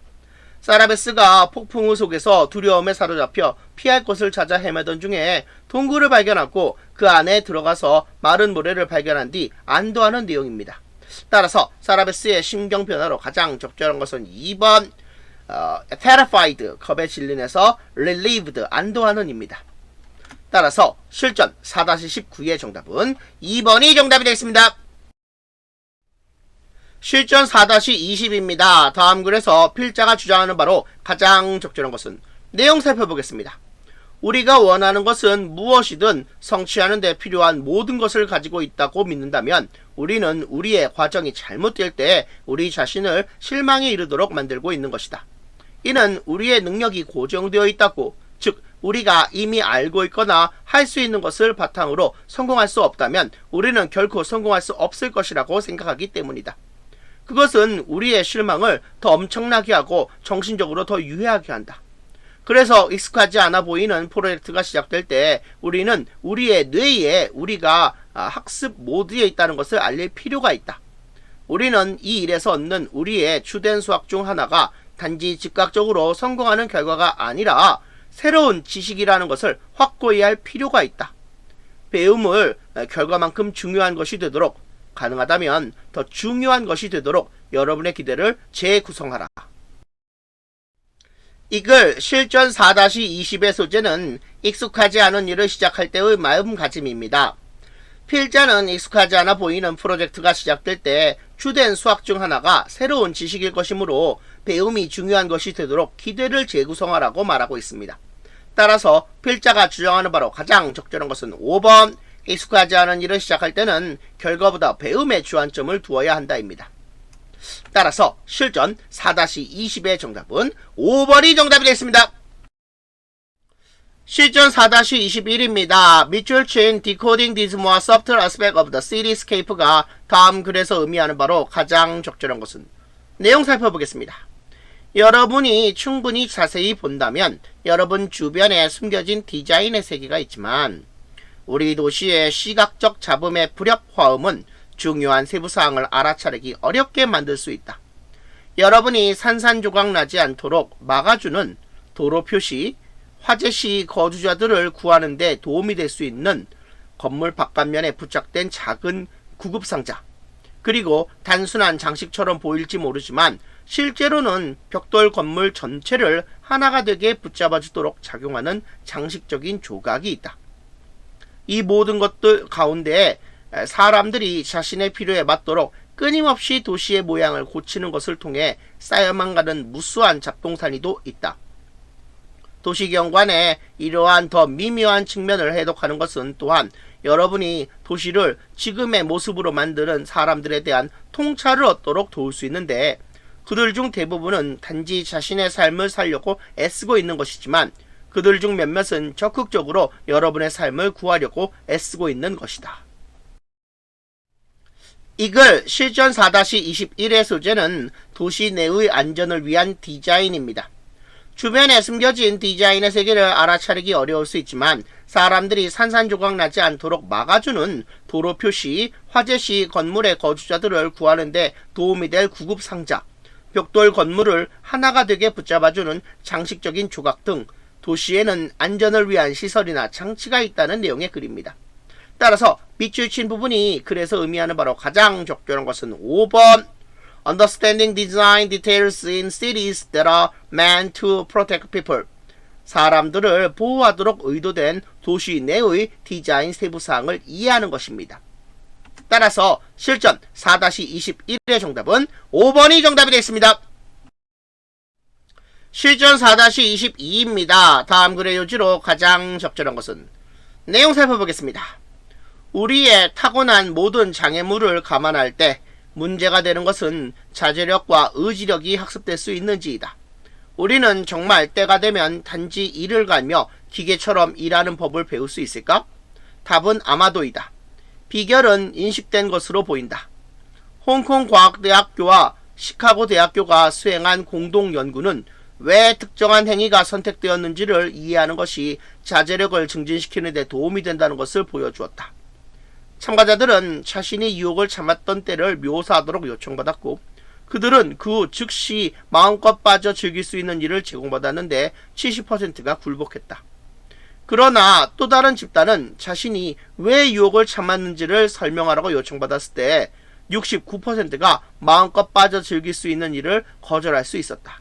사라베스가 폭풍우 속에서 두려움에 사로잡혀 피할 곳을 찾아 헤매던 중에 동굴을 발견하고 그 안에 들어가서 마른 모래를 발견한 뒤 안도하는 내용입니다. 따라서 사라베스의 심경 변화로 가장 적절한 것은 2번 terrified, 겁에 질린에서 relieved, 안도하는 입니다. 따라서 실전 4-19의 정답은 2번이 정답이 되겠습니다. 실전 4-20입니다. 다음 글에서 필자가 주장하는 바로 가장 적절한 것은 내용 살펴보겠습니다. 우리가 원하는 것은 무엇이든 성취하는 데 필요한 모든 것을 가지고 있다고 믿는다면 우리는 우리의 과정이 잘못될 때 우리 자신을 실망에 이르도록 만들고 있는 것이다. 이는 우리의 능력이 고정되어 있다고, 즉 우리가 이미 알고 있거나 할 수 있는 것을 바탕으로 성공할 수 없다면 우리는 결코 성공할 수 없을 것이라고 생각하기 때문이다. 그것은 우리의 실망을 더 엄청나게 하고 정신적으로 더 유해하게 한다. 그래서 익숙하지 않아 보이는 프로젝트가 시작될 때 우리는 우리의 뇌에 우리가 학습 모드에 있다는 것을 알릴 필요가 있다. 우리는 이 일에서 얻는 우리의 주된 수학 중 하나가 단지 즉각적으로 성공하는 결과가 아니라 새로운 지식이라는 것을 확고히 할 필요가 있다. 배움을 결과만큼 중요한 것이 되도록, 가능하다면 더 중요한 것이 되도록 여러분의 기대를 재구성하라. 이글 실전 4-20의 소재는 익숙하지 않은 일을 시작할 때의 마음가짐입니다. 필자는 익숙하지 않아 보이는 프로젝트가 시작될 때 주된 수학 중 하나가 새로운 지식일 것이므로 배움이 중요한 것이 되도록 기대를 재구성하라고 말하고 있습니다. 따라서 필자가 주장하는 바로 가장 적절한 것은 5번, 익숙하지 않은 일을 시작할 때는 결과보다 배움에 주안점을 두어야 한다입니다. 따라서 실전 4-20의 정답은 5번이 정답이 되겠습니다. 실전 4-21입니다. 미출친 Decoding these more subtle aspects of the cityscape가 다음 글에서 의미하는 바로 가장 적절한 것은 내용 살펴보겠습니다. 여러분이 충분히 자세히 본다면 여러분 주변에 숨겨진 디자인의 세계가 있지만 우리 도시의 시각적 잡음의 불협화음은 중요한 세부사항을 알아차리기 어렵게 만들 수 있다. 여러분이 산산조각 나지 않도록 막아주는 도로 표시, 화재 시 거주자들을 구하는 데 도움이 될 수 있는 건물 바깥면에 부착된 작은 구급상자, 그리고 단순한 장식처럼 보일지 모르지만 실제로는 벽돌 건물 전체를 하나가 되게 붙잡아주도록 작용하는 장식적인 조각이 있다. 이 모든 것들 가운데 사람들이 자신의 필요에 맞도록 끊임없이 도시의 모양을 고치는 것을 통해 쌓여만 가는 무수한 잡동사니도 있다. 도시경관의 이러한 더 미묘한 측면을 해독하는 것은 또한 여러분이 도시를 지금의 모습으로 만드는 사람들에 대한 통찰을 얻도록 도울 수 있는데, 그들 중 대부분은 단지 자신의 삶을 살려고 애쓰고 있는 것이지만 그들 중 몇몇은 적극적으로 여러분의 삶을 구하려고 애쓰고 있는 것이다. 이글 실전 4-21의 소재는 도시 내의 안전을 위한 디자인입니다. 주변에 숨겨진 디자인의 세계를 알아차리기 어려울 수 있지만 사람들이 산산조각 나지 않도록 막아주는 도로 표시, 화재 시 건물의 거주자들을 구하는 데 도움이 될 구급상자, 벽돌 건물을 하나가 되게 붙잡아주는 장식적인 조각 등 도시에는 안전을 위한 시설이나 장치가 있다는 내용의 글입니다. 따라서 밑줄 친 부분이 글에서 의미하는 바로 가장 적절한 것은 5번 Understanding design details in cities that are meant to protect people. 사람들을 보호하도록 의도된 도시 내의 디자인 세부사항을 이해하는 것입니다. 따라서 실전 4-21의 정답은 5번이 정답이 되겠습니다. 실전 4-22입니다. 다음 글의 요지로 가장 적절한 것은 내용 살펴보겠습니다. 우리의 타고난 모든 장애물을 감안할 때 문제가 되는 것은 자제력과 의지력이 학습될 수 있는지이다. 우리는 정말 때가 되면 단지 일을 갈며 기계처럼 일하는 법을 배울 수 있을까? 답은 아마도이다. 비결은 인식된 것으로 보인다. 홍콩 과학대학교와 시카고 대학교가 수행한 공동 연구는 왜 특정한 행위가 선택되었는지를 이해하는 것이 자제력을 증진시키는 데 도움이 된다는 것을 보여주었다. 참가자들은 자신이 유혹을 참았던 때를 묘사하도록 요청받았고, 그들은 그 후 즉시 마음껏 빠져 즐길 수 있는 일을 제공받았는데 70%가 굴복했다. 그러나 또 다른 집단은 자신이 왜 유혹을 참았는지를 설명하라고 요청받았을 때 69%가 마음껏 빠져 즐길 수 있는 일을 거절할 수 있었다.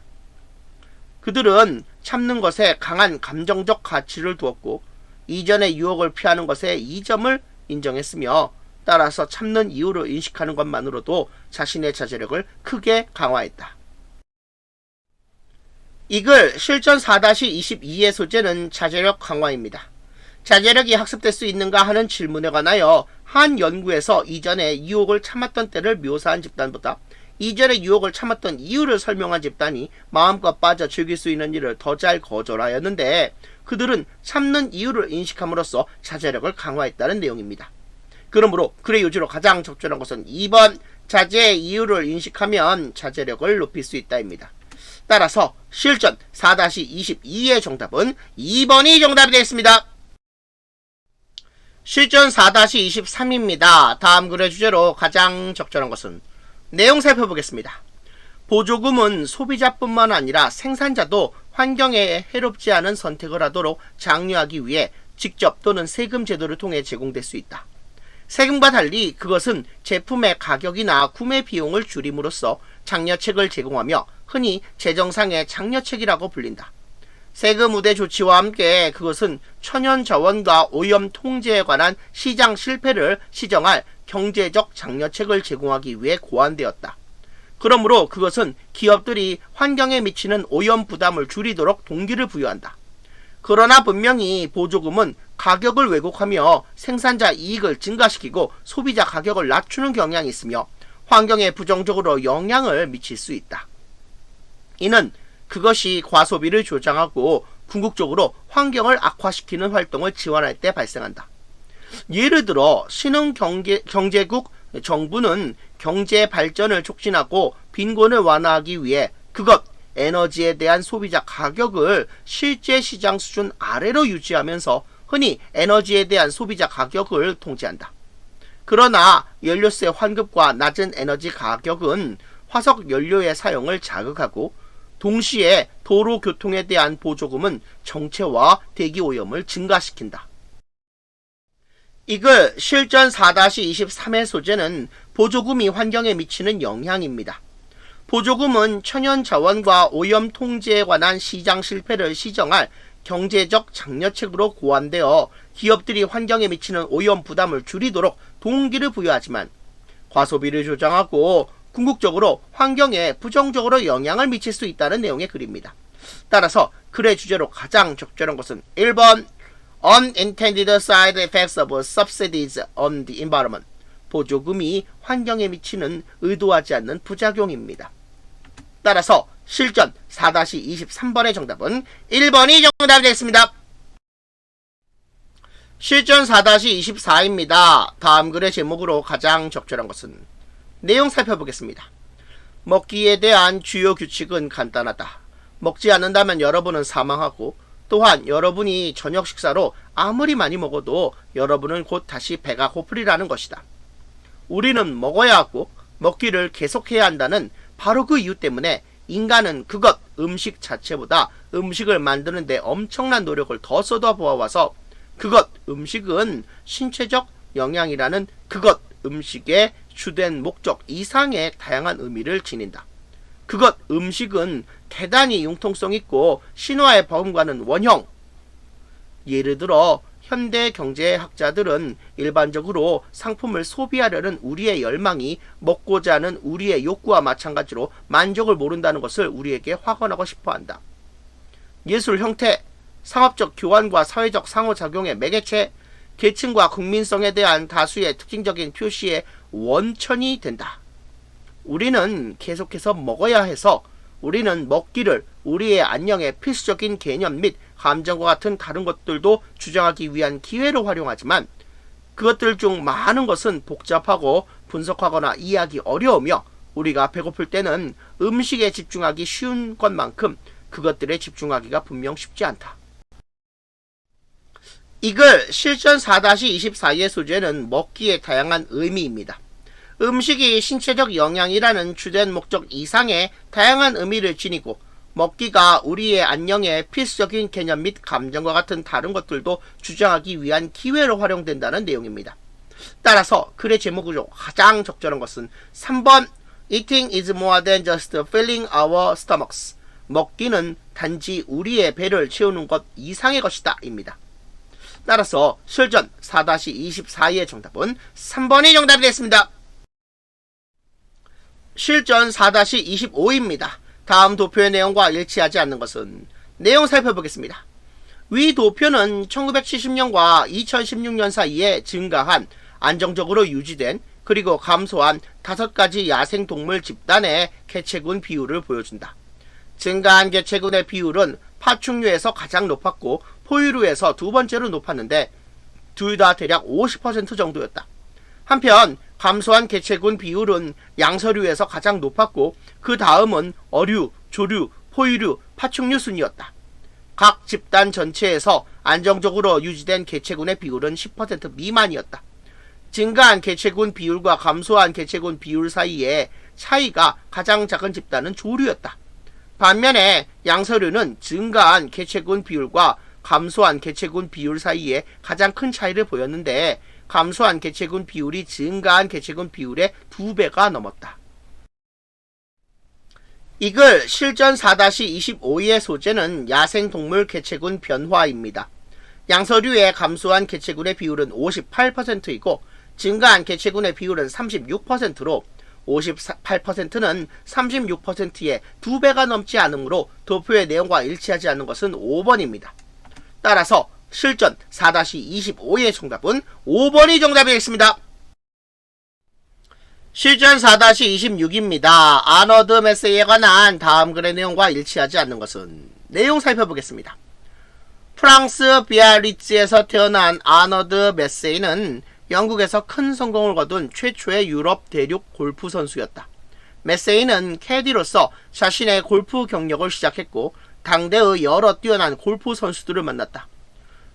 그들은 참는 것에 강한 감정적 가치를 두었고, 이전의 유혹을 피하는 것에 이점을 인정했으며, 따라서 참는 이유를 인식하는 것만으로도 자신의 자제력을 크게 강화했다. 이글 실전 4-22의 소재는 자제력 강화입니다. 자제력이 학습될 수 있는가 하는 질문에 관하여 한 연구에서 이전에 유혹을 참았던 때를 묘사한 집단보다 이전에 유혹을 참았던 이유를 설명한 집단이 마음껏 빠져 즐길 수 있는 일을 더 잘 거절하였는데, 그들은 참는 이유를 인식함으로써 자제력을 강화했다는 내용입니다. 그러므로 글의 요지로 가장 적절한 것은 2번 자제의 이유를 인식하면 자제력을 높일 수 있다입니다. 따라서 실전 4-22의 정답은 2번이 정답이 되겠습니다. 실전 4-23입니다. 다음 글의 주제로 가장 적절한 것은 내용 살펴보겠습니다. 보조금은 소비자뿐만 아니라 생산자도 환경에 해롭지 않은 선택을 하도록 장려하기 위해 직접 또는 세금 제도를 통해 제공될 수 있다. 세금과 달리 그것은 제품의 가격이나 구매 비용을 줄임으로써 장려책을 제공하며 흔히 재정상의 장려책이라고 불린다. 세금 우대 조치와 함께 그것은 천연 자원과 오염 통제에 관한 시장 실패를 시정할 경제적 장려책을 제공하기 위해 고안되었다. 그러므로 그것은 기업들이 환경에 미치는 오염 부담을 줄이도록 동기를 부여한다. 그러나 분명히 보조금은 가격을 왜곡하며 생산자 이익을 증가시키고 소비자 가격을 낮추는 경향이 있으며 환경에 부정적으로 영향을 미칠 수 있다. 이는 그것이 과소비를 조장하고 궁극적으로 환경을 악화시키는 활동을 지원할 때 발생한다. 예를 들어 신흥경제국 정부는 경제 발전을 촉진하고 빈곤을 완화하기 위해 에너지에 대한 소비자 가격을 실제 시장 수준 아래로 유지하면서 흔히 에너지에 대한 소비자 가격을 통제한다. 그러나 연료세 환급과 낮은 에너지 가격은 화석 연료의 사용을 자극하고, 동시에 도로 교통에 대한 보조금은 정체와 대기 오염을 증가시킨다. 이글 실전 4-23의 소재는 보조금이 환경에 미치는 영향입니다. 보조금은 천연 자원과 오염 통제에 관한 시장 실패를 시정할 경제적 장려책으로 고안되어 기업들이 환경에 미치는 오염 부담을 줄이도록 동기를 부여하지만 과소비를 조장하고 궁극적으로 환경에 부정적으로 영향을 미칠 수 있다는 내용의 글입니다. 따라서 글의 주제로 가장 적절한 것은 1번 Unintended side effects of subsidies on the environment. 보조금이 환경에 미치는 의도하지 않는 부작용입니다. 따라서 실전 4-23번의 정답은 1번이 정답이 되겠습니다. 실전 4-24입니다. 다음 글의 제목으로 가장 적절한 것은 내용 살펴보겠습니다. 먹기에 대한 주요 규칙은 간단하다. 먹지 않는다면 여러분은 사망하고, 또한 여러분이 저녁 식사로 아무리 많이 먹어도 여러분은 곧 다시 배가 고프리라는 것이다. 우리는 먹어야 하고 먹기를 계속해야 한다는 바로 그 이유 때문에 인간은 음식 자체보다 음식을 만드는 데 엄청난 노력을 더 쏟아부어와서 음식은 신체적 영양이라는 음식의 주된 목적 이상의 다양한 의미를 지닌다. 음식은 대단히 융통성 있고 신화에 버금가는 원형. 예를 들어 현대 경제학자들은 일반적으로 상품을 소비하려는 우리의 열망이 먹고자 하는 우리의 욕구와 마찬가지로 만족을 모른다는 것을 우리에게 확언하고 싶어한다. 예술 형태, 상업적 교환과 사회적 상호작용의 매개체, 계층과 국민성에 대한 다수의 특징적인 표시의 원천이 된다. 우리는 계속해서 먹어야 해서 우리는 먹기를 우리의 안녕의 필수적인 개념 및 감정과 같은 다른 것들도 주장하기 위한 기회로 활용하지만, 그것들 중 많은 것은 복잡하고 분석하거나 이해하기 어려우며 우리가 배고플 때는 음식에 집중하기 쉬운 것만큼 그것들에 집중하기가 분명 쉽지 않다. 이글 실전 4-24의 소재는 먹기의 다양한 의미입니다. 음식이 신체적 영양이라는 주된 목적 이상의 다양한 의미를 지니고 먹기가 우리의 안녕의 필수적인 개념 및 감정과 같은 다른 것들도 주장하기 위한 기회로 활용된다는 내용입니다. 따라서 글의 제목으로 가장 적절한 것은 3번 Eating is more than just filling our stomachs. 먹기는 단지 우리의 배를 채우는 것 이상의 것이다 입니다. 따라서 실전 4-24의 정답은 3번이 정답이 됐습니다. 실전 4-25입니다. 다음 도표의 내용과 일치하지 않는 것은 내용 살펴보겠습니다. 위 도표는 1970년과 2016년 사이에 증가한, 안정적으로 유지된, 그리고 감소한 5가지 야생동물 집단의 개체군 비율을 보여준다. 증가한 개체군의 비율은 파충류에서 가장 높았고 포유류에서 두 번째로 높았는데 둘 다 대략 50% 정도였다. 한편 감소한 개체군 비율은 양서류에서 가장 높았고 그 다음은 어류, 조류, 포유류, 파충류 순이었다. 각 집단 전체에서 안정적으로 유지된 개체군의 비율은 10% 미만이었다. 증가한 개체군 비율과 감소한 개체군 비율 사이에 차이가 가장 작은 집단은 조류였다. 반면에 양서류는 증가한 개체군 비율과 감소한 개체군 비율 사이에 가장 큰 차이를 보였는데 감소한 개체군 비율이 증가한 개체군 비율의 2배가 넘었다. 이글 실전 4-25의 소재는 야생동물 개체군 변화입니다. 양서류의 감소한 개체군의 비율은 58%이고 증가한 개체군의 비율은 36%로 58%는 36%의 2배가 넘지 않으므로 도표의 내용과 일치하지 않는 것은 5번입니다. 따라서 실전 4-25의 정답은 5번이 정답이 되겠습니다. 실전 4-26입니다. 아너드 메세이에 관한 다음 글의 내용과 일치하지 않는 것은 내용 살펴보겠습니다. 프랑스 비아리츠에서 태어난 아너드 메세이는 영국에서 큰 성공을 거둔 최초의 유럽 대륙 골프 선수였다. 메세이는 캐디로서 자신의 골프 경력을 시작했고 당대의 여러 뛰어난 골프 선수들을 만났다.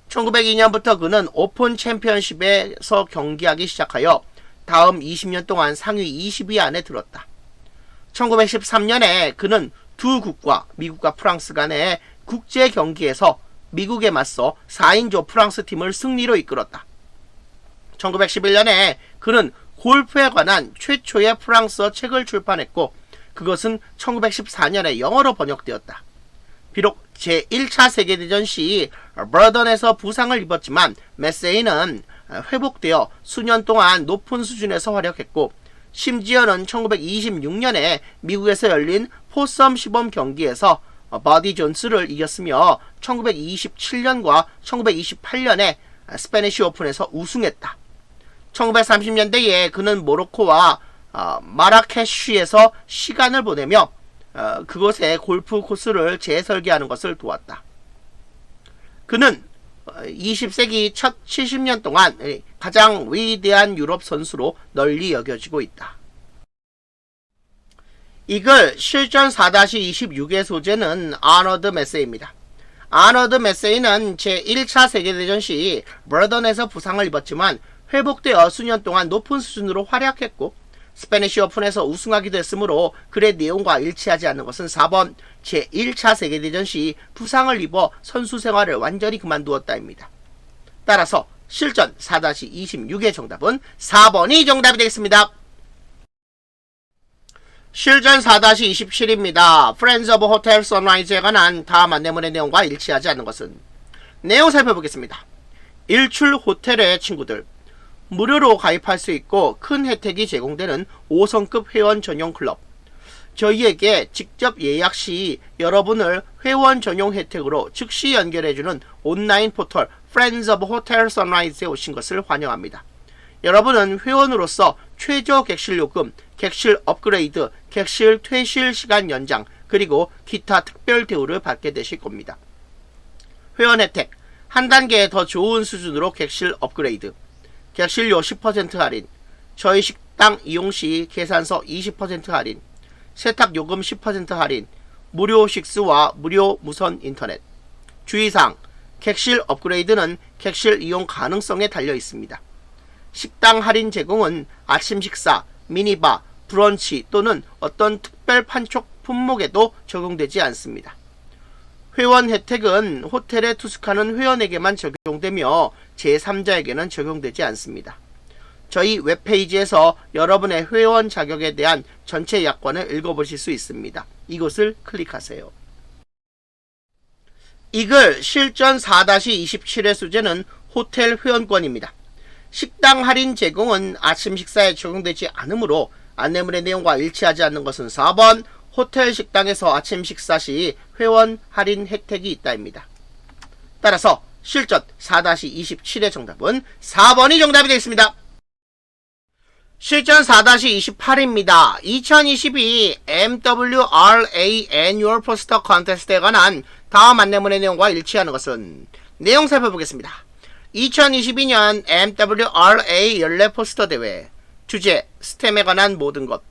1902년부터 그는 오픈 챔피언십에서 경기하기 시작하여 다음 20년 동안 상위 20위 안에 들었다. 1913년에 그는 두 국가, 미국과 프랑스 간의 국제 경기에서 미국에 맞서 4인조 프랑스 팀을 승리로 이끌었다. 1911년에 그는 골프에 관한 최초의 프랑스어 책을 출판했고 그것은 1914년에 영어로 번역되었다. 비록 제1차 세계대전 시 버던에서 부상을 입었지만 메세이는 회복되어 수년 동안 높은 수준에서 활약했고 심지어는 1926년에 미국에서 열린 포섬 시범 경기에서 버디 존스를 이겼으며 1927년과 1928년에 스페니시 오픈에서 우승했다. 1930년대에 그는 모로코와 마라케슈에서 시간을 보내며 그곳에 골프 코스를 재설계하는 것을 도왔다. 그는 20세기 첫 70년 동안 가장 위대한 유럽 선수로 널리 여겨지고 있다. 이글 실전 4-26의 소재는 아너드 메세이입니다. 아너드 메세이는 제1차 세계대전 시 버던에서 부상을 입었지만 회복되어 수년 동안 높은 수준으로 활약했고 스페니시 오픈에서 우승하기도 했으므로 글의 내용과 일치하지 않는 것은 4번 제1차 세계대전 시 부상을 입어 선수 생활을 완전히 그만두었다입니다. 따라서 실전 4-26의 정답은 4번이 정답이 되겠습니다. 실전 4-27입니다. Friends of Hotel Sunrise에 관한 다음 안내문의 내용과 일치하지 않는 것은 내용 살펴보겠습니다. 일출 호텔의 친구들 무료로 가입할 수 있고 큰 혜택이 제공되는 5성급 회원 전용 클럽. 저희에게 직접 예약 시 여러분을 회원 전용 혜택으로 즉시 연결해주는 온라인 포털 Friends of Hotel Sunrise에 오신 것을 환영합니다. 여러분은 회원으로서 최저 객실 요금, 객실 업그레이드, 객실 퇴실 시간 연장, 그리고 기타 특별 대우를 받게 되실 겁니다. 회원 혜택, 한 단계 더 좋은 수준으로 객실 업그레이드, 객실료 10% 할인, 저희 식당 이용 시 계산서 20% 할인, 세탁요금 10% 할인, 무료 식수와 무료 무선 인터넷. 주의사항, 객실 업그레이드는 객실 이용 가능성에 달려 있습니다. 식당 할인 제공은 아침 식사, 미니바, 브런치 또는 어떤 특별 판촉 품목에도 적용되지 않습니다. 회원 혜택은 호텔에 투숙하는 회원에게만 적용되며 제3자에게는 적용되지 않습니다. 저희 웹페이지에서 여러분의 회원 자격에 대한 전체 약관을 읽어보실 수 있습니다. 이곳을 클릭하세요. 이글 실전 4-27의 소재는 호텔 회원권입니다. 식당 할인 제공은 아침 식사에 적용되지 않으므로 안내문의 내용과 일치하지 않는 것은 4번, 호텔 식당에서 아침 식사 시 회원 할인 혜택이 있다입니다. 따라서 실전 4-27의 정답은 4번이 정답이 되겠습니다. 실전 4-28입니다. 2022 MWRA Annual Poster Contest에 관한 다음 안내문의 내용과 일치하는 것은 내용 살펴보겠습니다. 2022년 MWRA 연례 포스터 대회 주제 스템에 관한 모든 것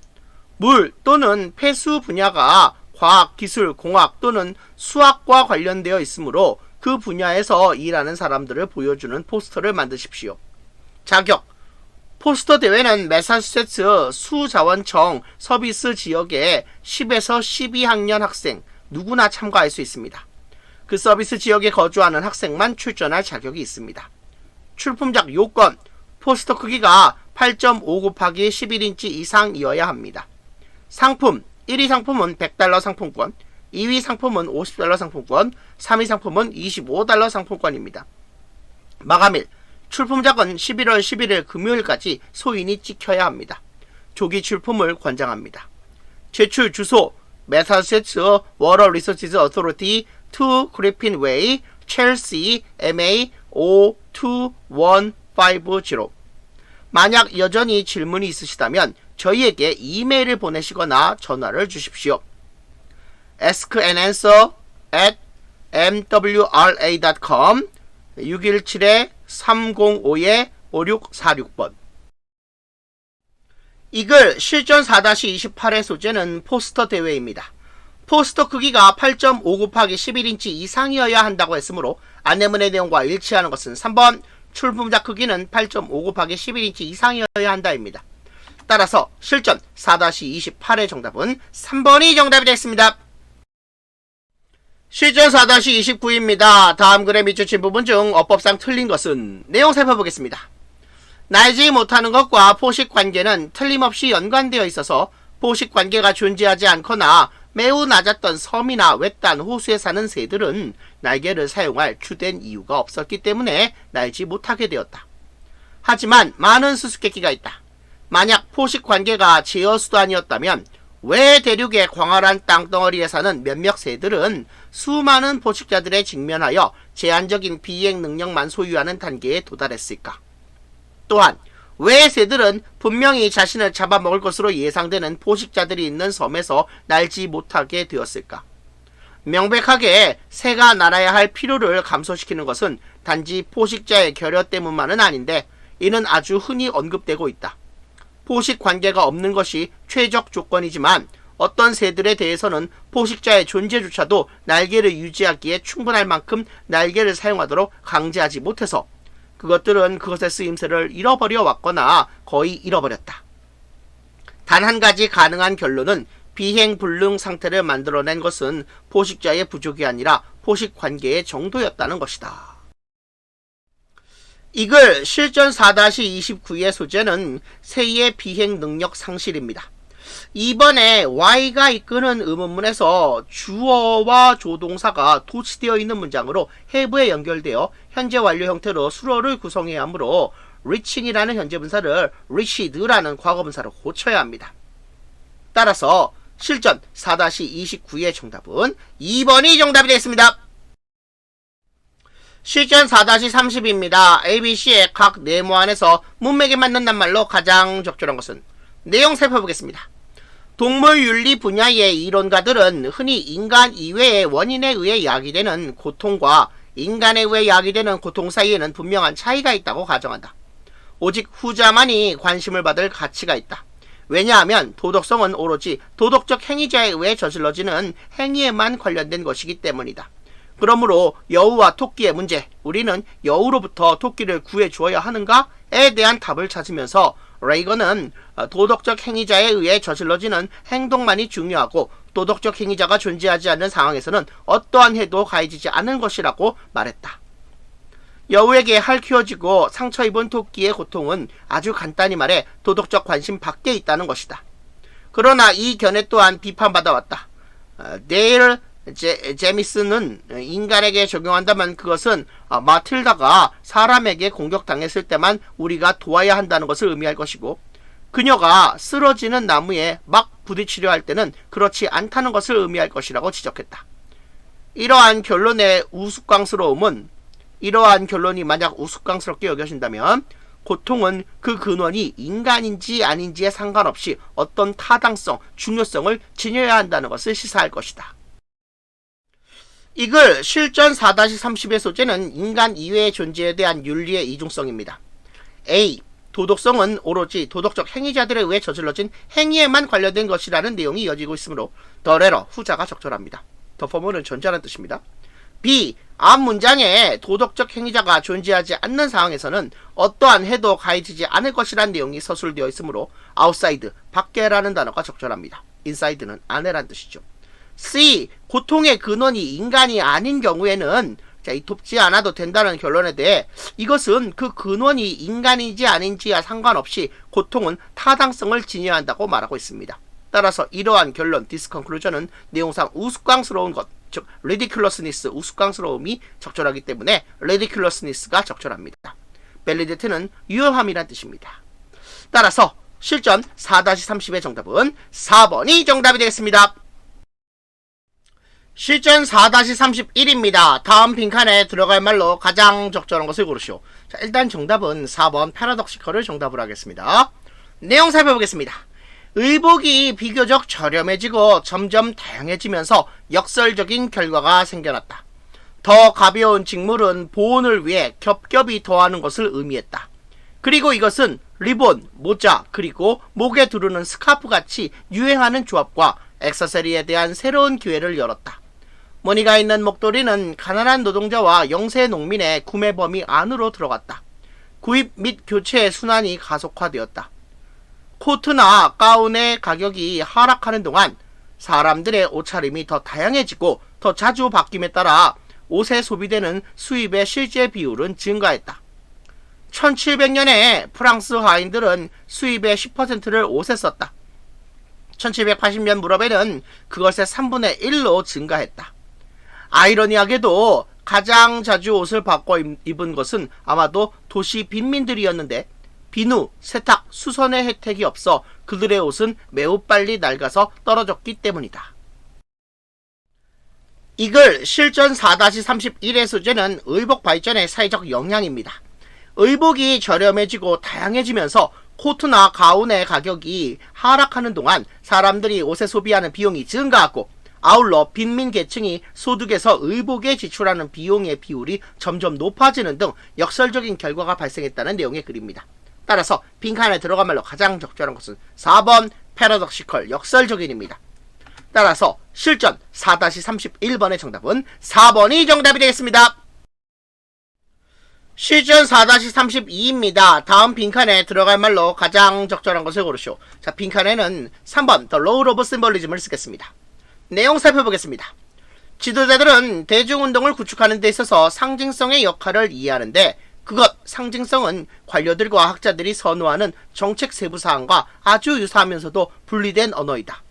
물 또는 폐수 분야가 과학, 기술, 공학 또는 수학과 관련되어 있으므로 그 분야에서 일하는 사람들을 보여주는 포스터를 만드십시오. 자격 포스터 대회는 매사추세츠 수자원청 서비스 지역의 10에서 12학년 학생 누구나 참가할 수 있습니다. 그 서비스 지역에 거주하는 학생만 출전할 자격이 있습니다. 출품작 요건 포스터 크기가 8.5 곱하기 11인치 이상이어야 합니다. 상품 1위 상품은 $100 상품권, 2위 상품은 $50 상품권, 3위 상품은 $25 상품권입니다. 마감일 출품작은 11월 11일 금요일까지 소인이 찍혀야 합니다. 조기 출품을 권장합니다. 제출 주소 매사추세츠 워터 리서치즈 어토리티 2 그리핀 웨이 첼시 MA 02150. 만약 여전히 질문이 있으시다면 저희에게 이메일을 보내시거나 전화를 주십시오. askandAnswer@mwra.com 617-305-5646번. 이글 실전 4-28의 소재는 포스터 대회입니다. 포스터 크기가 8.5 곱하기 11인치 이상이어야 한다고 했으므로 안내문의 내용과 일치하는 것은 3번, 출품작 크기는 8.5 곱하기 11인치 이상이어야 한다입니다. 따라서 실전 4-28의 정답은 3번이 정답이 되겠습니다. 실전 4-29입니다. 다음 글에 밑줄친 부분 중 어법상 틀린 것은 내용 살펴보겠습니다. 날지 못하는 것과 포식 관계는 틀림없이 연관되어 있어서 포식 관계가 존재하지 않거나 매우 낮았던 섬이나 외딴 호수에 사는 새들은 날개를 사용할 주된 이유가 없었기 때문에 날지 못하게 되었다. 하지만 많은 수수께끼가 있다. 만약 포식 관계가 제어 수단이었다면 왜 대륙의 광활한 땅덩어리에 사는 몇몇 새들은 수많은 포식자들에 직면하여 제한적인 비행 능력만 소유하는 단계에 도달했을까? 또한 왜 새들은 분명히 자신을 잡아먹을 것으로 예상되는 포식자들이 있는 섬에서 날지 못하게 되었을까? 명백하게 새가 날아야 할 필요를 감소시키는 것은 단지 포식자의 결여 때문만은 아닌데 이는 아주 흔히 언급되고 있다. 포식 관계가 없는 것이 최적 조건이지만 어떤 새들에 대해서는 포식자의 존재조차도 날개를 유지하기에 충분할 만큼 날개를 사용하도록 강제하지 못해서 그것들은 그것의 쓰임새를 잃어버려 왔거나 거의 잃어버렸다. 단 한 가지 가능한 결론은 비행불능 상태를 만들어낸 것은 포식자의 부족이 아니라 포식 관계의 정도였다는 것이다. 이글 실전 4-29의 소재는 새의 비행 능력 상실입니다. 이번에 Y가 이끄는 의문문에서 주어와 조동사가 도치되어 있는 문장으로 have에 연결되어 현재 완료 형태로 수어를 구성해야 하므로 reaching이라는 현재 분사를 reached라는 과거 분사로 고쳐야 합니다. 따라서 실전 4-29의 정답은 2번이 정답이 되겠습니다. 실전 4-30입니다. ABC의 각 네모 안에서 문맥에 맞는 낱말로 가장 적절한 것은 내용 살펴보겠습니다. 동물윤리 분야의 이론가들은 흔히 인간 이외의 원인에 의해 야기되는 고통과 인간에 의해 야기되는 고통 사이에는 분명한 차이가 있다고 가정한다. 오직 후자만이 관심을 받을 가치가 있다. 왜냐하면 도덕성은 오로지 도덕적 행위자에 의해 저질러지는 행위에만 관련된 것이기 때문이다. 그러므로 여우와 토끼의 문제, 우리는 여우로부터 토끼를 구해 주어야 하는가에 대한 답을 찾으면서 레이건은 도덕적 행위자에 의해 저질러지는 행동만이 중요하고 도덕적 행위자가 존재하지 않는 상황에서는 어떠한 해도 가해지지 않은 것이라고 말했다. 여우에게 핥히어지고 상처 입은 토끼의 고통은 아주 간단히 말해 도덕적 관심 밖에 있다는 것이다. 그러나 이 견해 또한 비판받아왔다. 네일 제미스는 인간에게 적용한다면 그것은 마틸다가 사람에게 공격당했을 때만 우리가 도와야 한다는 것을 의미할 것이고, 그녀가 쓰러지는 나무에 막 부딪히려 할 때는 그렇지 않다는 것을 의미할 것이라고 지적했다. 이러한 결론이 만약 우스꽝스럽게 여겨진다면 고통은 그 근원이 인간인지 아닌지에 상관없이 어떤 타당성, 중요성을 지녀야 한다는 것을 시사할 것이다. 이글 실전 4-30의 소재는 인간 이외의 존재에 대한 윤리의 이중성입니다. A. 도덕성은 오로지 도덕적 행위자들에 의해 저질러진 행위에만 관련된 것이라는 내용이 이어지고 있으므로 더 레러, 후자가 적절합니다. 더 포머는 전자라는 뜻입니다. B. 앞 문장에 도덕적 행위자가 존재하지 않는 상황에서는 어떠한 해도 가해지지 않을 것이라는 내용이 서술되어 있으므로 outside, 밖에라는 단어가 적절합니다. inside는 안에란 뜻이죠. C. 고통의 근원이 인간이 아닌 경우에는 돕지 않아도 된다는 결론에 대해 이것은 그 근원이 인간인지 아닌지와 상관없이 고통은 타당성을 지녀야 한다고 말하고 있습니다. 따라서 이러한 결론, 디스컨클루전은 내용상 우스꽝스러운 것, 즉 ridiculousness, 우스꽝스러움이 적절하기 때문에 ridiculousness가 적절합니다. 밸리디티는 유효함이란 뜻입니다. 따라서 실전 4-30의 정답은 4번이 정답이 되겠습니다. 실전 4-31입니다. 다음 빈칸에 들어갈 말로 가장 적절한 것을 고르시오. 자, 일단 정답은 4번 패러독시컬을 정답으로 하겠습니다. 내용 살펴보겠습니다. 의복이 비교적 저렴해지고 점점 다양해지면서 역설적인 결과가 생겨났다. 더 가벼운 직물은 보온을 위해 겹겹이 더하는 것을 의미했다. 그리고 이것은 리본, 모자, 그리고 목에 두르는 스카프같이 유행하는 조합과 액세서리에 대한 새로운 기회를 열었다. 무늬가 있는 목도리는 가난한 노동자와 영세 농민의 구매 범위 안으로 들어갔다. 구입 및 교체의 순환이 가속화되었다. 코트나 가운의 가격이 하락하는 동안 사람들의 옷차림이 더 다양해지고 더 자주 바뀜에 따라 옷에 소비되는 수입의 실제 비율은 증가했다. 1700년에 프랑스 하인들은 수입의 10%를 옷에 썼다. 1780년 무렵에는 그것의 3분의 1로 증가했다. 아이러니하게도 가장 자주 옷을 바꿔 입은 것은 아마도 도시 빈민들이었는데 비누, 세탁, 수선의 혜택이 없어 그들의 옷은 매우 빨리 낡아서 떨어졌기 때문이다. 이글 실전 4-31의 소재는 의복 발전의 사회적 영향입니다. 의복이 저렴해지고 다양해지면서 코트나 가운의 가격이 하락하는 동안 사람들이 옷에 소비하는 비용이 증가하고 아울러 빈민 계층이 소득에서 의복에 지출하는 비용의 비율이 점점 높아지는 등 역설적인 결과가 발생했다는 내용의 글입니다. 따라서 빈칸에 들어간 말로 가장 적절한 것은 4번 패러독시컬, 역설적인입니다. 따라서 실전 4-31번의 정답은 4번이 정답이 되겠습니다. 실전 4-32입니다. 다음 빈칸에 들어갈 말로 가장 적절한 것을 고르시오. 자, 빈칸에는 3번 The Role of Symbolism을 쓰겠습니다. 내용 살펴보겠습니다. 지도자들은 대중운동을 구축하는 데 있어서 상징성의 역할을 이해하는데 그것, 상징성은 관료들과 학자들이 선호하는 정책 세부사항과 아주 유사하면서도 분리된 언어이다.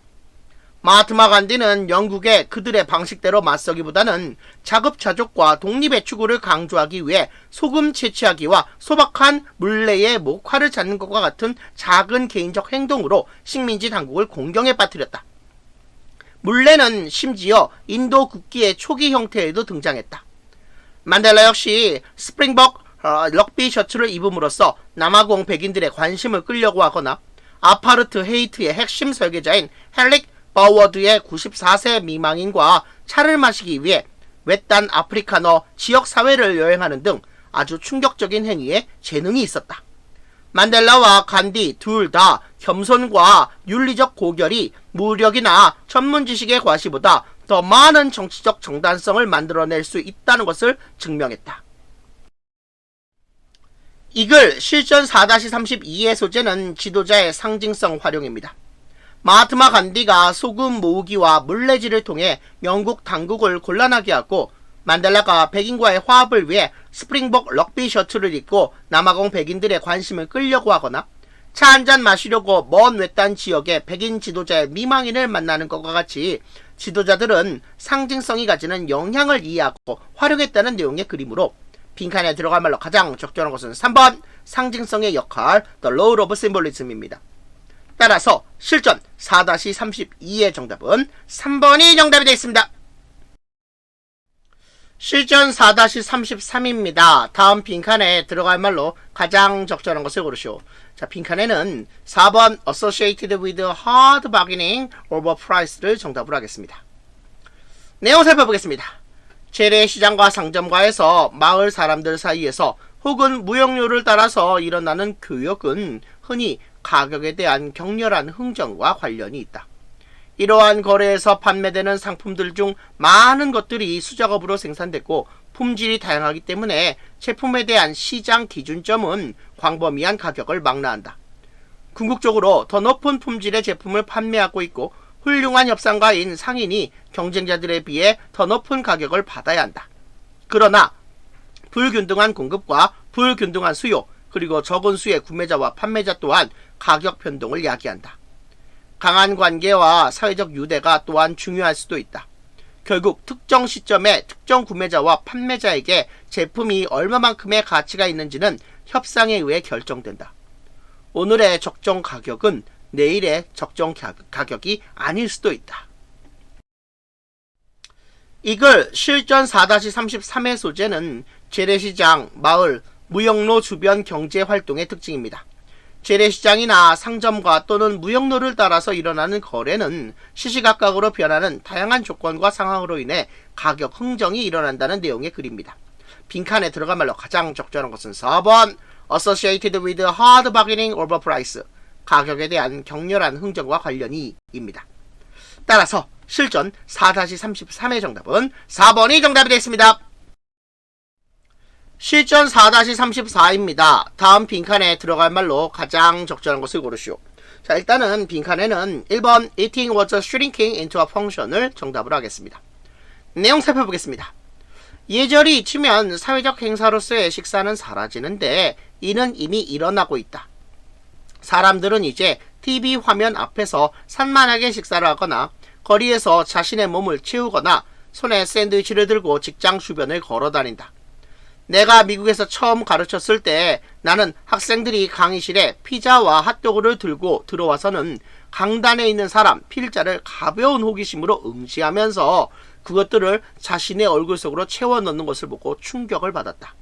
마하트마 간디는 영국에 그들의 방식대로 맞서기보다는 자급자족과 독립의 추구를 강조하기 위해 소금 채취하기와 소박한 물레의 목화를 잡는 것과 같은 작은 개인적 행동으로 식민지 당국을 공경에 빠뜨렸다. 물레는 심지어 인도 국기의 초기 형태에도 등장했다. 만델라 역시 스프링복 럭비 셔츠를 입음으로써 남아공 백인들의 관심을 끌려고 하거나 아파르트 헤이트의 핵심 설계자인 헬릭 버워드의 94세 미망인과 차를 마시기 위해 외딴 아프리카너 지역사회를 여행하는 등 아주 충격적인 행위에 재능이 있었다. 만델라와 간디 둘 다 겸손과 윤리적 고결이 무력이나 전문 지식의 과시보다 더 많은 정치적 정당성을 만들어낼 수 있다는 것을 증명했다. 이글 실전 4-32의 소재는 지도자의 상징성 활용입니다. 마하트마 간디가 소금 모으기와 물레질을 통해 영국 당국을 곤란하게 하고 만델라가 백인과의 화합을 위해 스프링복 럭비 셔츠를 입고 남아공 백인들의 관심을 끌려고 하거나 차 한잔 마시려고 먼 외딴 지역의 백인 지도자의 미망인을 만나는 것과 같이 지도자들은 상징성이 가지는 영향을 이해하고 활용했다는 내용의 그림으로 빈칸에 들어갈 말로 가장 적절한 것은 3번 상징성의 역할 The Role of Symbolism입니다. 따라서 실전 4-32의 정답은 3번이 정답이 되어 있습니다. 실전 4-33입니다. 다음 빈칸에 들어갈 말로 가장 적절한 것을 고르시오. 자, 빈칸에는 4번 Associated with hard bargaining over price를 정답으로 하겠습니다. 내용 살펴보겠습니다. 재래시장과 상점가에서 마을 사람들 사이에서 혹은 무역료를 따라서 일어나는 교역은 흔히 가격에 대한 격렬한 흥정과 관련이 있다. 이러한 거래에서 판매되는 상품들 중 많은 것들이 수작업으로 생산됐고 품질이 다양하기 때문에 제품에 대한 시장 기준점은 광범위한 가격을 망라한다. 궁극적으로 더 높은 품질의 제품을 판매하고 있고 훌륭한 협상가인 상인이 경쟁자들에 비해 더 높은 가격을 받아야 한다. 그러나 불균등한 공급과 불균등한 수요, 그리고 적은 수의 구매자와 판매자 또한 가격 변동을 야기한다. 강한 관계와 사회적 유대가 또한 중요할 수도 있다. 결국 특정 시점에 특정 구매자와 판매자에게 제품이 얼마만큼의 가치가 있는지는 협상에 의해 결정된다. 오늘의 적정 가격은 내일의 적정 가격이 아닐 수도 있다. 이글 실전 4-33의 소재는 재래시장, 마을, 무역로 주변 경제활동의 특징입니다. 재래시장이나 상점가 또는 무역로를 따라서 일어나는 거래는 시시각각으로 변하는 다양한 조건과 상황으로 인해 가격 흥정이 일어난다는 내용의 글입니다. 빈칸에 들어갈 말로 가장 적절한 것은 4번 Associated with hard bargaining over price, 가격에 대한 격렬한 흥정과 관련이 입니다. 따라서 실전 4-33의 정답은 4번이 정답이 되겠습니다. 실전 4-34입니다. 다음 빈칸에 들어갈 말로 가장 적절한 것을 고르시오. 자, 일단은 빈칸에는 1번 Eating was shrinking into a function을 정답으로 하겠습니다. 내용 살펴보겠습니다. 예절이 치면 사회적 행사로서의 식사는 사라지는데 이는 이미 일어나고 있다. 사람들은 이제 TV 화면 앞에서 산만하게 식사를 하거나 거리에서 자신의 몸을 채우거나 손에 샌드위치를 들고 직장 주변을 걸어다닌다. 내가 미국에서 처음 가르쳤을 때 나는 학생들이 강의실에 피자와 핫도그를 들고 들어와서는 강단에 있는 사람, 필자를 가벼운 호기심으로 응시하면서 그것들을 자신의 얼굴 속으로 채워 넣는 것을 보고 충격을 받았다.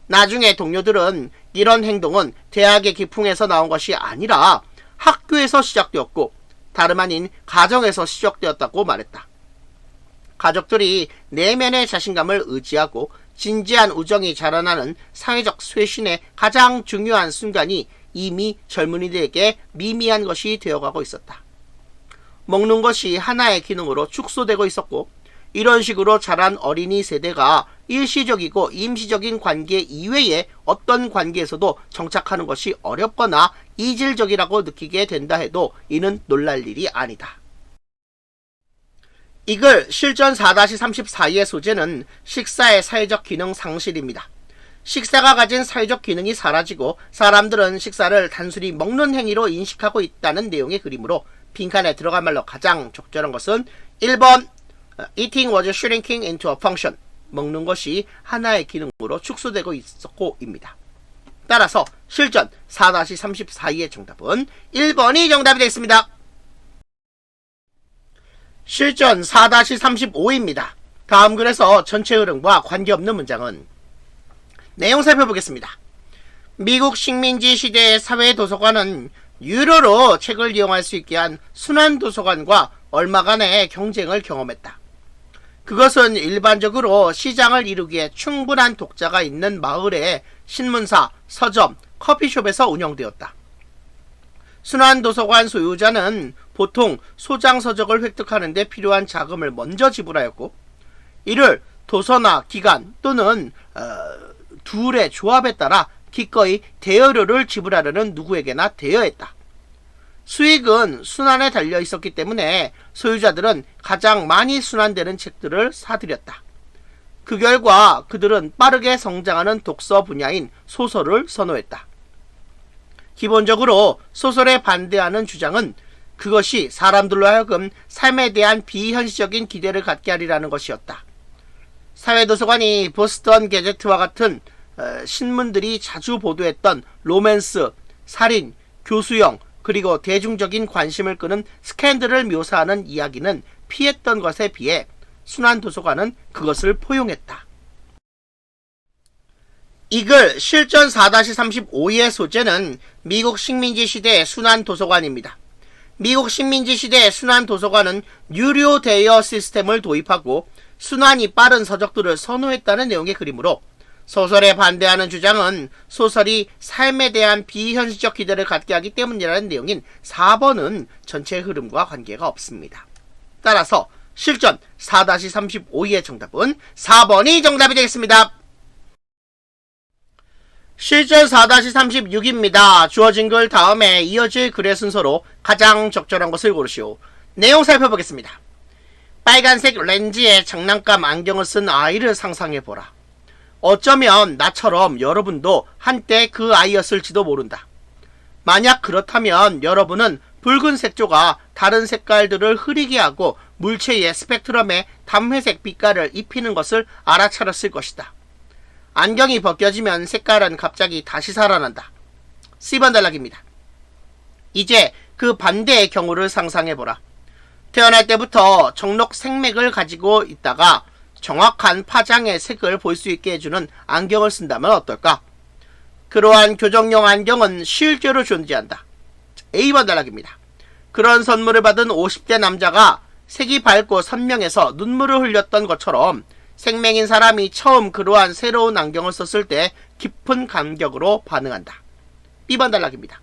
나중에 동료들은 이런 행동은 대학의 기풍에서 나온 것이 아니라 학교에서 시작되었고 다름 아닌 가정에서 시작되었다고 말했다. 가족들이 내면의 자신감을 의지하고 진지한 우정이 자라나는 사회적 쇄신의 가장 중요한 순간이 이미 젊은이들에게 미미한 것이 되어가고 있었다. 먹는 것이 하나의 기능으로 축소되고 있었고 이런 식으로 자란 어린이 세대가 일시적이고 임시적인 관계 이외의 어떤 관계에서도 정착하는 것이 어렵거나 이질적이라고 느끼게 된다 해도 이는 놀랄 일이 아니다. 이글 실전 4-34의 소재는 식사의 사회적 기능 상실입니다. 식사가 가진 사회적 기능이 사라지고 사람들은 식사를 단순히 먹는 행위로 인식하고 있다는 내용의 그림으로 빈칸에 들어갈 말로 가장 적절한 것은 1번 Eating was shrinking into a function, 먹는 것이 하나의 기능으로 축소되고 있었고 입니다. 따라서 실전 4-34의 정답은 1번이 정답이 되겠습니다. 실전 4-35입니다. 다음 글에서 전체 흐름과 관계없는 문장은 내용 살펴보겠습니다. 미국 식민지 시대의 사회 도서관은 유료로 책을 이용할 수 있게 한 순환 도서관과 얼마간의 경쟁을 경험했다. 그것은 일반적으로 시장을 이루기에 충분한 독자가 있는 마을의 신문사, 서점, 커피숍에서 운영되었다. 순환도서관 소유자는 보통 소장서적을 획득하는 데 필요한 자금을 먼저 지불하였고, 이를 도서나 기관 또는 둘의 조합에 따라 기꺼이 대여료를 지불하려는 누구에게나 대여했다. 수익은 순환에 달려 있었기 때문에 소유자들은 가장 많이 순환되는 책들을 사들였다. 그 결과 그들은 빠르게 성장하는 독서 분야인 소설을 선호했다. 기본적으로 소설에 반대하는 주장은 그것이 사람들로 하여금 삶에 대한 비현실적인 기대를 갖게 하리라는 것이었다. 사회도서관이 보스턴 게제트와 같은 신문들이 자주 보도했던 로맨스, 살인, 교수형, 그리고 대중적인 관심을 끄는 스캔들을 묘사하는 이야기는 피했던 것에 비해 순환도서관은 그것을 포용했다. 이글 실전 4-35의 소재는 미국 식민지 시대의 순환도서관입니다. 미국 식민지 시대의 순환도서관은 유료 대여 시스템을 도입하고 순환이 빠른 서적들을 선호했다는 내용의 그림으로, 소설에 반대하는 주장은 소설이 삶에 대한 비현실적 기대를 갖게 하기 때문이라는 내용인 4번은 전체 흐름과 관계가 없습니다. 따라서 실전 4-35의 정답은 4번이 정답이 되겠습니다. 실전 4-36입니다. 주어진 글 다음에 이어질 글의 순서로 가장 적절한 것을 고르시오. 내용 살펴보겠습니다. 빨간색 렌즈에 장난감 안경을 쓴 아이를 상상해보라. 어쩌면 나처럼 여러분도 한때 그 아이였을지도 모른다. 만약 그렇다면 여러분은 붉은색 조가 다른 색깔들을 흐리게 하고 물체의 스펙트럼에 담회색 빛깔을 입히는 것을 알아차렸을 것이다. 안경이 벗겨지면 색깔은 갑자기 다시 살아난다. C번 단락입니다. 이제 그 반대의 경우를 상상해보라. 태어날 때부터 정록 생맥을 가지고 있다가 정확한 파장의 색을 볼 수 있게 해주는 안경을 쓴다면 어떨까? 그러한 교정용 안경은 실제로 존재한다. A번 단락입니다. 그런 선물을 받은 50대 남자가 색이 밝고 선명해서 눈물을 흘렸던 것처럼 생맹인 사람이 처음 그러한 새로운 안경을 썼을 때 깊은 감격으로 반응한다. B번 단락입니다.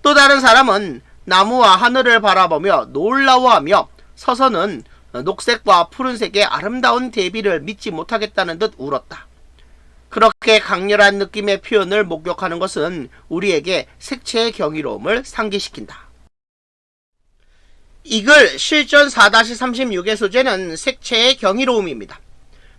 또 다른 사람은 나무와 하늘을 바라보며 놀라워하며 서서는 녹색과 푸른색의 아름다운 대비를 믿지 못하겠다는 듯 울었다. 그렇게 강렬한 느낌의 표현을 목격하는 것은 우리에게 색채의 경이로움을 상기시킨다. 이글 실전 4-36의 소재는 색채의 경이로움입니다.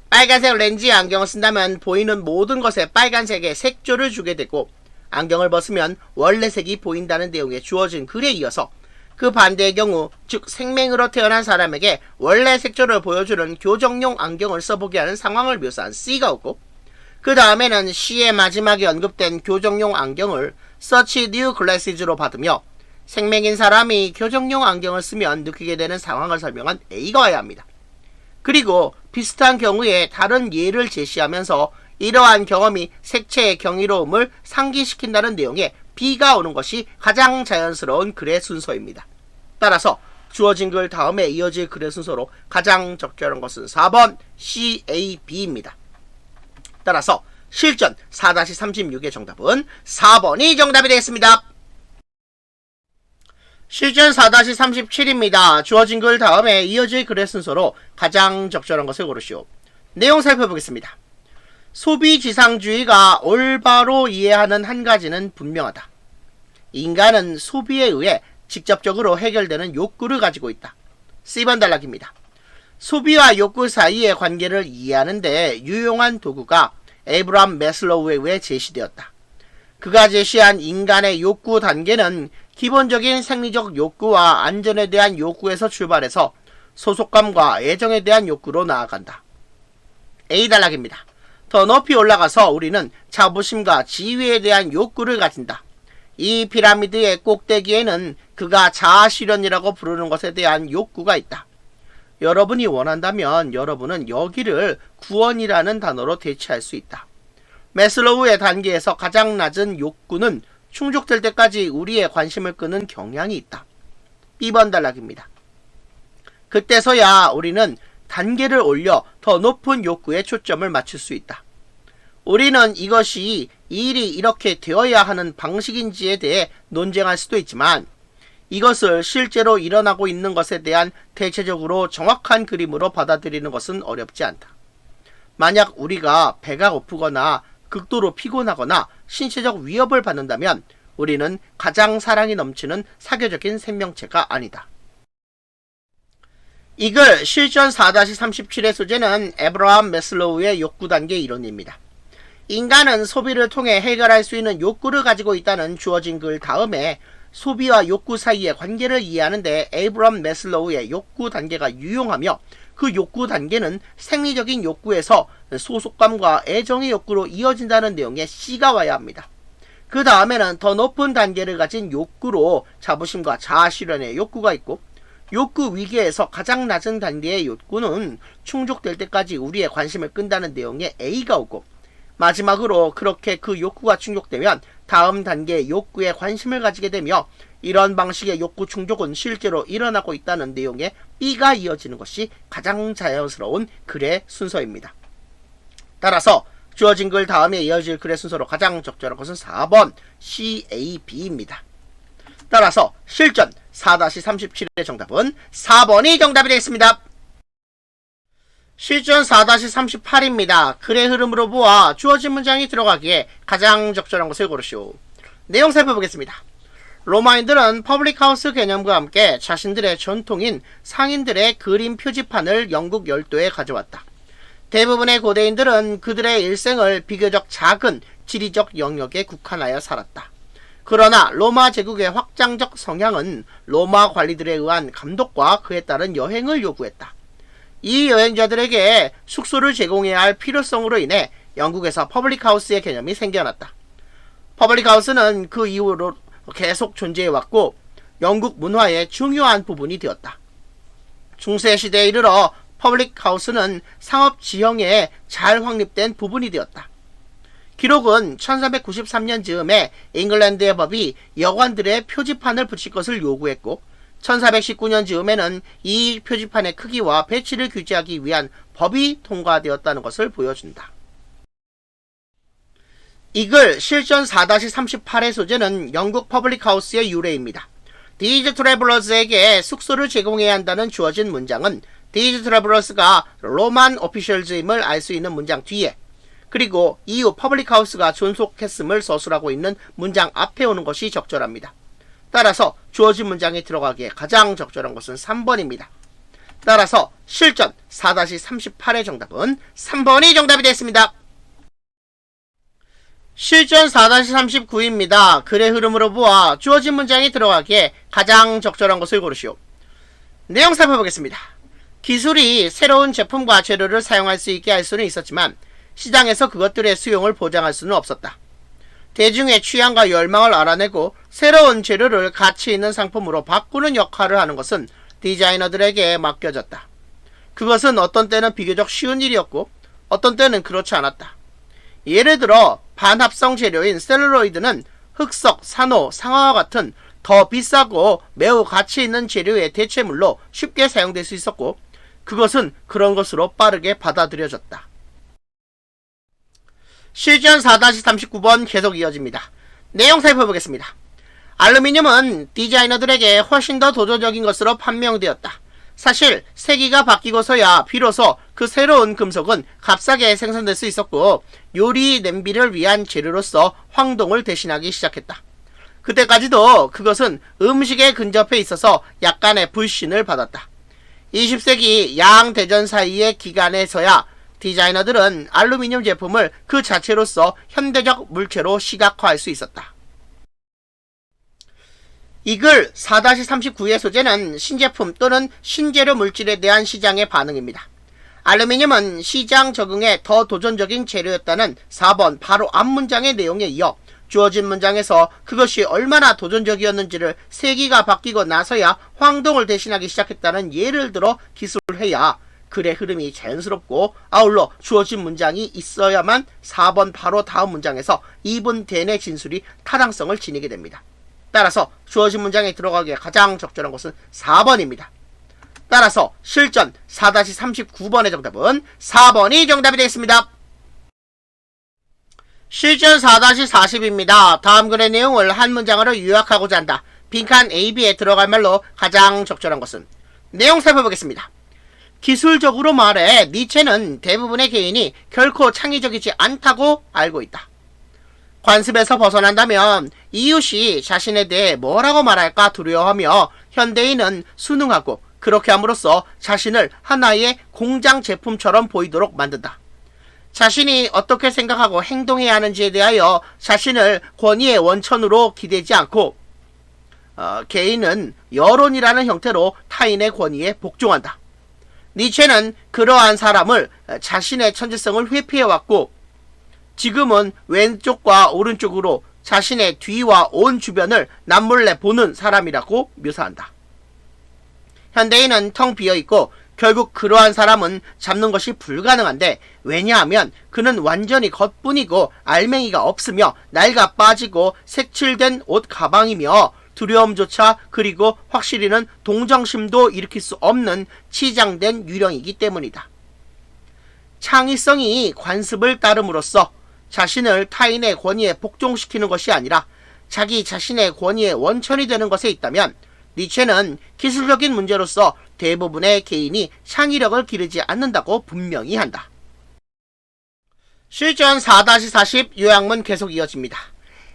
빨간색 렌즈에 안경을 쓴다면 보이는 모든 것에 빨간색의 색조를 주게 되고, 안경을 벗으면 원래 색이 보인다는 내용에 주어진 글에 이어서 그 반대의 경우, 즉 생맹으로 태어난 사람에게 원래 색조를 보여주는 교정용 안경을 써보게 하는 상황을 묘사한 C가 오고, 그 다음에는 C의 마지막에 언급된 교정용 안경을 Such new glasses로 받으며 생맹인 사람이 교정용 안경을 쓰면 느끼게 되는 상황을 설명한 A가 와야 합니다. 그리고 비슷한 경우에 다른 예를 제시하면서 이러한 경험이 색채의 경이로움을 상기시킨다는 내용의 B가 오는 것이 가장 자연스러운 글의 순서입니다. 따라서 주어진 글 다음에 이어질 글의 순서로 가장 적절한 것은 4번 C, A, B입니다. 따라서 실전 4-36의 정답은 4번이 정답이 되겠습니다. 실전 4-37입니다. 주어진 글 다음에 이어질 글의 순서로 가장 적절한 것을 고르시오. 내용 살펴보겠습니다. 소비지상주의가 올바로 이해하는 한 가지는 분명하다. 인간은 소비에 의해 직접적으로 해결되는 욕구를 가지고 있다. C번 단락입니다. 소비와 욕구 사이의 관계를 이해하는데 유용한 도구가 에이브람 매슬로우에 의해 제시되었다. 그가 제시한 인간의 욕구 단계는 기본적인 생리적 욕구와 안전에 대한 욕구에서 출발해서 소속감과 애정에 대한 욕구로 나아간다. A 단락입니다. 더 높이 올라가서 우리는 자부심과 지위에 대한 욕구를 가진다. 이 피라미드의 꼭대기에는 그가 자아실현이라고 부르는 것에 대한 욕구가 있다. 여러분이 원한다면 여러분은 여기를 구원이라는 단어로 대체할 수 있다. 매슬로우의 단계에서 가장 낮은 욕구는 충족될 때까지 우리의 관심을 끄는 경향이 있다. B번 단락입니다. 그때서야 우리는 단계를 올려 더 높은 욕구에 초점을 맞출 수 있다. 우리는 이것이 이 일이 이렇게 되어야 하는 방식인지에 대해 논쟁할 수도 있지만 이것을 실제로 일어나고 있는 것에 대한 대체적으로 정확한 그림으로 받아들이는 것은 어렵지 않다. 만약 우리가 배가 고프거나 극도로 피곤하거나 신체적 위협을 받는다면 우리는 가장 사랑이 넘치는 사교적인 생명체가 아니다. 이글 실전 4-37의 소재는 에브라함 매슬로우의 욕구 단계 이론입니다. 인간은 소비를 통해 해결할 수 있는 욕구를 가지고 있다는 주어진 글 다음에 소비와 욕구 사이의 관계를 이해하는데 에브라함 매슬로우의 욕구 단계가 유용하며 그 욕구 단계는 생리적인 욕구에서 소속감과 애정의 욕구로 이어진다는 내용의 C가 와야 합니다. 그 다음에는 더 높은 단계를 가진 욕구로 자부심과 자아실현의 욕구가 있고 욕구 위계에서 가장 낮은 단계의 욕구는 충족될 때까지 우리의 관심을 끈다는 내용의 A가 오고 마지막으로 그렇게 그 욕구가 충족되면 다음 단계의 욕구에 관심을 가지게 되며 이런 방식의 욕구 충족은 실제로 일어나고 있다는 내용의 B가 이어지는 것이 가장 자연스러운 글의 순서입니다. 따라서 주어진 글 다음에 이어질 글의 순서로 가장 적절한 것은 4번 CAB입니다. 따라서 실전 4-37의 정답은 4번이 정답이 되겠습니다. 실전 4-38입니다. 글의 흐름으로 보아 주어진 문장이 들어가기에 가장 적절한 것을 고르시오. 내용 살펴보겠습니다. 로마인들은 퍼블릭하우스 개념과 함께 자신들의 전통인 상인들의 그림 표지판을 영국 열도에 가져왔다. 대부분의 고대인들은 그들의 일생을 비교적 작은 지리적 영역에 국한하여 살았다. 그러나 로마 제국의 확장적 성향은 로마 관리들에 의한 감독과 그에 따른 여행을 요구했다. 이 여행자들에게 숙소를 제공해야 할 필요성으로 인해 영국에서 퍼블릭하우스의 개념이 생겨났다. 퍼블릭하우스는 그 이후로 계속 존재해왔고 영국 문화의 중요한 부분이 되었다. 중세시대에 이르러 퍼블릭하우스는 상업 지형에 잘 확립된 부분이 되었다. 기록은 1393년 즈음에 잉글랜드의 법이 여관들의 표지판을 붙일 것을 요구했고 1419년 즈음에는 이 표지판의 크기와 배치를 규제하기 위한 법이 통과되었다는 것을 보여준다. 이글 실전 4-38의 소재는 영국 퍼블릭하우스의 유래입니다. These Travelers에게 숙소를 제공해야 한다는 주어진 문장은 These Travelers가 로만 오피셜즈임을 알 수 있는 문장 뒤에 그리고 이후 퍼블릭하우스가 존속했음을 서술하고 있는 문장 앞에 오는 것이 적절합니다. 따라서 주어진 문장에 들어가기에 가장 적절한 것은 3번입니다. 따라서 실전 4-38의 정답은 3번이 정답이 됐습니다. 실전 4-39입니다. 글의 흐름으로 보아 주어진 문장이 들어가기에 가장 적절한 것을 고르시오. 내용 살펴보겠습니다. 기술이 새로운 제품과 재료를 사용할 수 있게 할 수는 있었지만 시장에서 그것들의 수용을 보장할 수는 없었다. 대중의 취향과 열망을 알아내고 새로운 재료를 가치 있는 상품으로 바꾸는 역할을 하는 것은 디자이너들에게 맡겨졌다. 그것은 어떤 때는 비교적 쉬운 일이었고 어떤 때는 그렇지 않았다. 예를 들어 반합성 재료인 셀룰로이드는 흑석, 산호, 상아와 같은 더 비싸고 매우 가치 있는 재료의 대체물로 쉽게 사용될 수 있었고 그것은 그런 것으로 빠르게 받아들여졌다. 실전 4-39번 계속 이어집니다. 내용 살펴보겠습니다. 알루미늄은 디자이너들에게 훨씬 더 도전적인 것으로 판명되었다. 사실 세기가 바뀌고서야 비로소 그 새로운 금속은 값싸게 생산될 수 있었고 요리 냄비를 위한 재료로서 황동을 대신하기 시작했다. 그때까지도 그것은 음식에 근접해 있어서 약간의 불신을 받았다. 20세기 양대전 사이의 기간에서야 디자이너들은 알루미늄 제품을 그 자체로서 현대적 물체로 시각화할 수 있었다. 이글 4-39의 소재는 신제품 또는 신재료 물질에 대한 시장의 반응입니다. 알루미늄은 시장 적응에 더 도전적인 재료였다는 4번 바로 앞 문장의 내용에 이어 주어진 문장에서 그것이 얼마나 도전적이었는지를 세기가 바뀌고 나서야 황동을 대신하기 시작했다는 예를 들어 기술해야 글의 흐름이 자연스럽고 아울러 주어진 문장이 있어야만 4번 바로 다음 문장에서 2분 대내 진술이 타당성을 지니게 됩니다. 따라서 주어진 문장에 들어가기에 가장 적절한 것은 4번입니다. 따라서 실전 4-39번의 정답은 4번이 정답이 되겠습니다. 실전 4-40입니다. 다음 글의 내용을 한 문장으로 요약하고자 한다. 빈칸 A, B에 들어갈 말로 가장 적절한 것은? 내용 살펴보겠습니다. 기술적으로 말해 니체는 대부분의 개인이 결코 창의적이지 않다고 알고 있다. 관습에서 벗어난다면 이웃이 자신에 대해 뭐라고 말할까 두려워하며 현대인은 순응하고 그렇게 함으로써 자신을 하나의 공장 제품처럼 보이도록 만든다. 자신이 어떻게 생각하고 행동해야 하는지에 대하여 자신을 권위의 원천으로 기대지 않고 개인은 여론이라는 형태로 타인의 권위에 복종한다. 니체는 그러한 사람을 자신의 천재성을 회피해왔고 지금은 왼쪽과 오른쪽으로 자신의 뒤와 온 주변을 남몰래 보는 사람이라고 묘사한다. 현대인은 텅 비어있고 결국 그러한 사람은 잡는 것이 불가능한데 왜냐하면 그는 완전히 겉뿐이고 알맹이가 없으며 낡아 빠지고 색칠된 옷 가방이며 두려움조차 그리고 확실히는 동정심도 일으킬 수 없는 치장된 유령이기 때문이다. 창의성이 관습을 따름으로써 자신을 타인의 권위에 복종시키는 것이 아니라 자기 자신의 권위의 원천이 되는 것에 있다면 니체는 기술적인 문제로서 대부분의 개인이 창의력을 기르지 않는다고 분명히 한다. 실전 4-40 요약문 계속 이어집니다.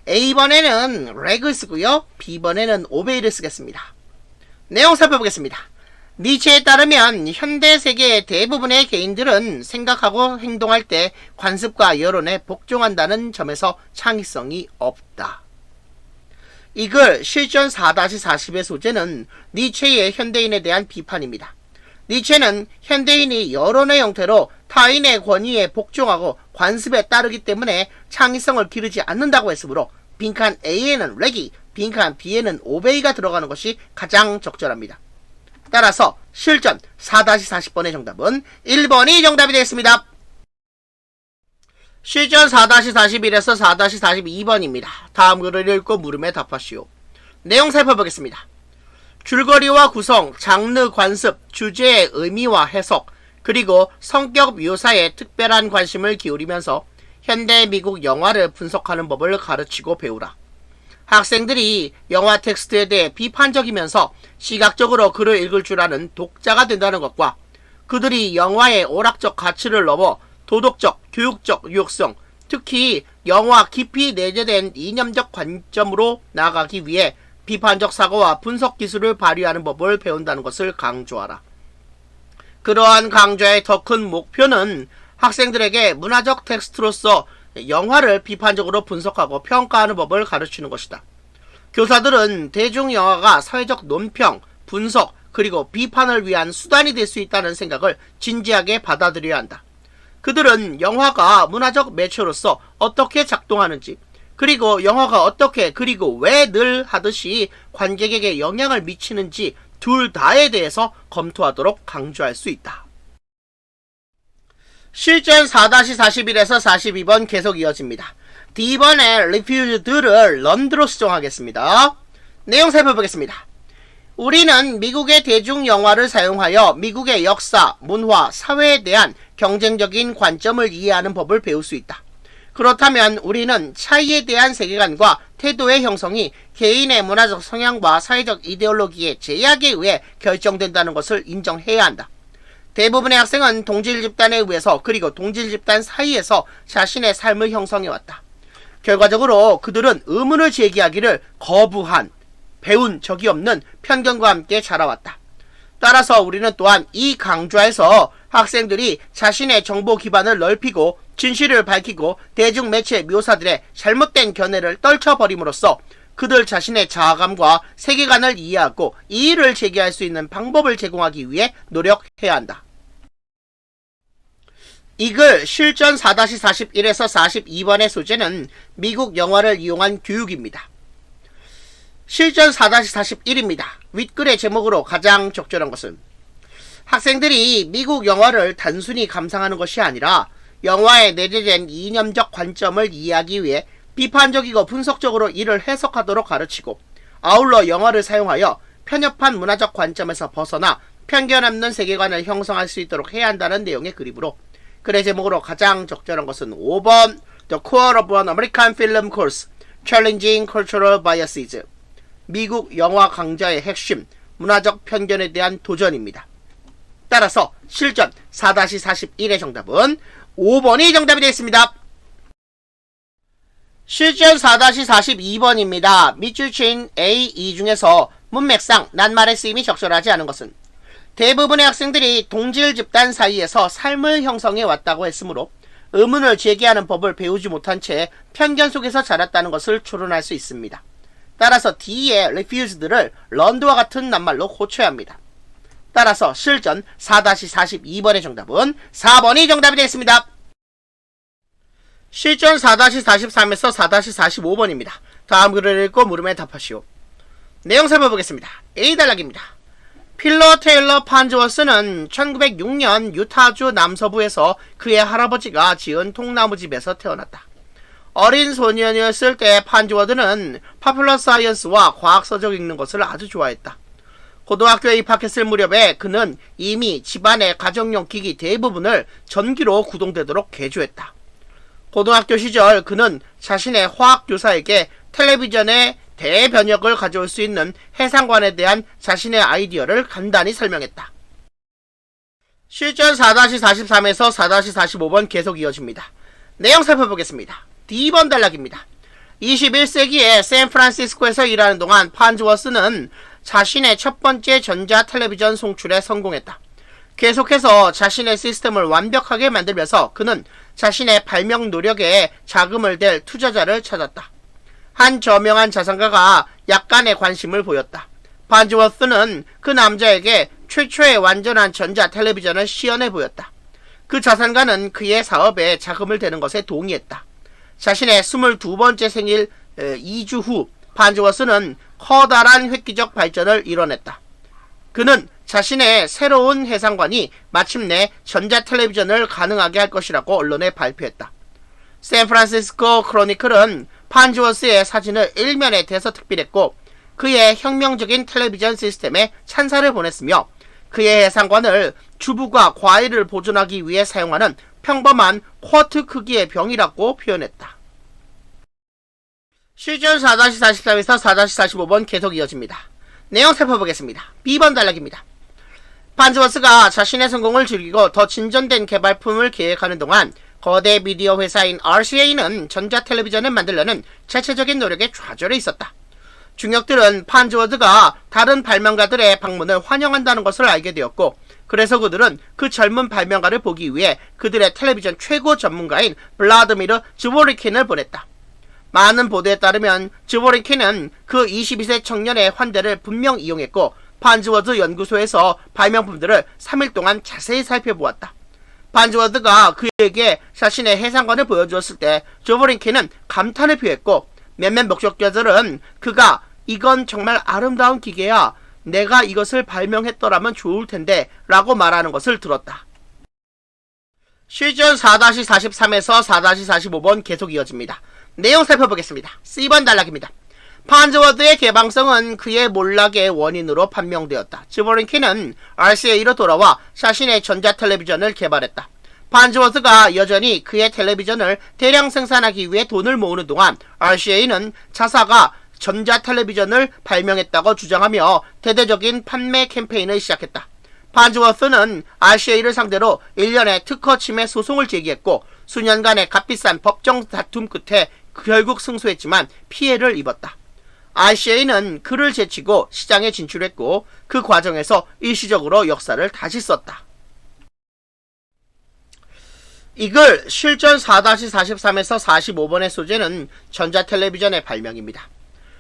A번에는 렉을 쓰고요. B번에는 오베이를 쓰겠습니다. 내용 살펴보겠습니다. 니체에 따르면 현대 세계의 대부분의 개인들은 생각하고 행동할 때 관습과 여론에 복종한다는 점에서 창의성이 없다. 이 글 실전 4-40의 소재는 니체의 현대인에 대한 비판입니다. 니체는 현대인이 여론의 형태로 타인의 권위에 복종하고 관습에 따르기 때문에 창의성을 기르지 않는다고 했으므로 빈칸 A에는 렉이, 빈칸 B에는 오베이가 들어가는 것이 가장 적절합니다. 따라서 실전 4-40번의 정답은 1번이 정답이 되겠습니다. 실전 4-41에서 4-42번입니다. 다음 글을 읽고 물음에 답하시오. 내용 살펴보겠습니다. 줄거리와 구성, 장르 관습, 주제의 의미와 해석, 그리고 성격 묘사에 특별한 관심을 기울이면서 현대 미국 영화를 분석하는 법을 가르치고 배우라. 학생들이 영화 텍스트에 대해 비판적이면서 시각적으로 글을 읽을 줄 아는 독자가 된다는 것과 그들이 영화의 오락적 가치를 넘어 도덕적, 교육적 유효성, 특히 영화 깊이 내재된 이념적 관점으로 나아가기 위해 비판적 사고와 분석 기술을 발휘하는 법을 배운다는 것을 강조하라. 그러한 강좌의 더 큰 목표는 학생들에게 문화적 텍스트로서 영화를 비판적으로 분석하고 평가하는 법을 가르치는 것이다. 교사들은 대중영화가 사회적 논평, 분석, 그리고 비판을 위한 수단이 될 수 있다는 생각을 진지하게 받아들여야 한다. 그들은 영화가 문화적 매체로서 어떻게 작동하는지, 그리고 영화가 어떻게 그리고 왜 늘 하듯이 관객에게 영향을 미치는지 둘 다에 대해서 검토하도록 강조할 수 있다. 실전 4-41에서 42번 계속 이어집니다. D번에 refused를 learned로 수정하겠습니다. 내용 살펴보겠습니다. 우리는 미국의 대중영화를 사용하여 미국의 역사, 문화, 사회에 대한 경쟁적인 관점을 이해하는 법을 배울 수 있다. 그렇다면 우리는 차이에 대한 세계관과 태도의 형성이 개인의 문화적 성향과 사회적 이데올로기의 제약에 의해 결정된다는 것을 인정해야 한다. 대부분의 학생은 동질 집단에 의해서 그리고 동질 집단 사이에서 자신의 삶을 형성해왔다. 결과적으로 그들은 의문을 제기하기를 거부한, 배운 적이 없는 편견과 함께 자라왔다. 따라서 우리는 또한 이 강좌에서 학생들이 자신의 정보 기반을 넓히고 진실을 밝히고 대중매체 묘사들의 잘못된 견해를 떨쳐버림으로써 그들 자신의 자아감과 세계관을 이해하고 이의를 제기할 수 있는 방법을 제공하기 위해 노력해야 한다. 이 글 실전 4-41에서 42번의 소재는 미국 영화를 이용한 교육입니다. 실전 4-41입니다. 윗글의 제목으로 가장 적절한 것은 학생들이 미국 영화를 단순히 감상하는 것이 아니라 영화에 내재된 이념적 관점을 이해하기 위해 비판적이고 분석적으로 이를 해석하도록 가르치고 아울러 영화를 사용하여 편협한 문화적 관점에서 벗어나 편견 없는 세계관을 형성할 수 있도록 해야 한다는 내용의 그림으로 글의 제목으로 가장 적절한 것은 5번 The Core of an American Film Course, Challenging Cultural Biases. 미국 영화 강좌의 핵심, 문화적 편견에 대한 도전입니다. 따라서 실전 4-41의 정답은 5번이 정답이 되겠습니다. 실전 4-42번입니다. 밑줄 친 A, E 중에서 문맥상 낱말의 쓰임이 적절하지 않은 것은 대부분의 학생들이 동질 집단 사이에서 삶을 형성해 왔다고 했으므로 의문을 제기하는 법을 배우지 못한 채 편견 속에서 자랐다는 것을 추론할 수 있습니다. 따라서 D의 refused를 learned와 같은 낱말로 고쳐야 합니다. 따라서 실전 4-42번의 정답은 4번이 정답이 되겠습니다. 실전 4-43에서 4-45번입니다. 다음 글을 읽고 물음에 답하시오. 내용 살펴보겠습니다. A 단락입니다. 필러 테일러 판즈워스는 1906년 유타주 남서부에서 그의 할아버지가 지은 통나무집에서 태어났다. 어린 소년이었을 때 판즈워드는 파퓰러 사이언스와 과학서적 읽는 것을 아주 좋아했다. 고등학교에 입학했을 무렵에 그는 이미 집안의 가정용 기기 대부분을 전기로 구동되도록 개조했다. 고등학교 시절 그는 자신의 화학교사에게 텔레비전의 대변혁을 가져올 수 있는 해상관에 대한 자신의 아이디어를 간단히 설명했다. 실전 4-43에서 4-45번 계속 이어집니다. 내용 살펴보겠습니다. D번 단락입니다. 21세기에 샌프란시스코에서 일하는 동안 판즈워스는 자신의 첫 번째 전자 텔레비전 송출에 성공했다. 계속해서 자신의 시스템을 완벽하게 만들면서 그는 자신의 발명 노력에 자금을 댈 투자자를 찾았다. 한 저명한 자산가가 약간의 관심을 보였다. 판즈워스는 그 남자에게 최초의 완전한 전자 텔레비전을 시연해 보였다. 그 자산가는 그의 사업에 자금을 대는 것에 동의했다. 자신의 22번째 생일 2주 후 판즈워스는 커다란 획기적 발전을 이뤄냈다. 그는 자신의 새로운 해상관이 마침내 전자 텔레비전을 가능하게 할 것이라고 언론에 발표했다. 샌프란시스코 크로니클은 판즈워스의 사진을 일면에 대서특필했고 그의 혁명적인 텔레비전 시스템에 찬사를 보냈으며 그의 해상관을 주부가 과일을 보존하기 위해 사용하는 평범한 쿼트 크기의 병이라고 표현했다. 실전 4-43에서 4-45번 계속 이어집니다. 내용 살펴보겠습니다. B번 단락입니다. 판즈워스가 자신의 성공을 즐기고 더 진전된 개발품을 계획하는 동안 거대 미디어 회사인 RCA는 전자 텔레비전을 만들려는 자체적인 노력에 좌절해 있었다. 중역들은 판즈워드가 다른 발명가들의 방문을 환영한다는 것을 알게 되었고 그래서 그들은 그 젊은 발명가를 보기 위해 그들의 텔레비전 최고 전문가인 블라드미르 즈보리킨을 보냈다. 많은 보도에 따르면 즈보리킨은 그 22세 청년의 환대를 분명 이용했고 판즈워드 연구소에서 발명품들을 3일 동안 자세히 살펴보았다. 판즈워드가 그에게 자신의 해상관을 보여주었을 때 즈보리킨은 감탄을 표했고 몇몇 목격자들은 그가 이건 정말 아름다운 기계야. 내가 이것을 발명했더라면 좋을 텐데 라고 말하는 것을 들었다. 실전 4-43에서 4-45번 계속 이어집니다. 내용 살펴보겠습니다. C번 단락입니다. 판즈워드의 개방성은 그의 몰락의 원인으로 판명되었다. 즈보린킨은 RCA로 돌아와 자신의 전자 텔레비전을 개발했다. 판즈워드가 여전히 그의 텔레비전을 대량 생산하기 위해 돈을 모으는 동안 RCA는 자사가 전자 텔레비전을 발명했다고 주장하며 대대적인 판매 캠페인을 시작했다. 판즈워스는 RCA를 상대로 1년의 특허 침해 소송을 제기했고 수년간의 값비싼 법정 다툼 끝에 결국 승소했지만 피해를 입었다. RCA는 그를 제치고 시장에 진출했고 그 과정에서 일시적으로 역사를 다시 썼다. 이 글 실전 4-43에서 45번의 소재는 전자텔레비전의 발명입니다.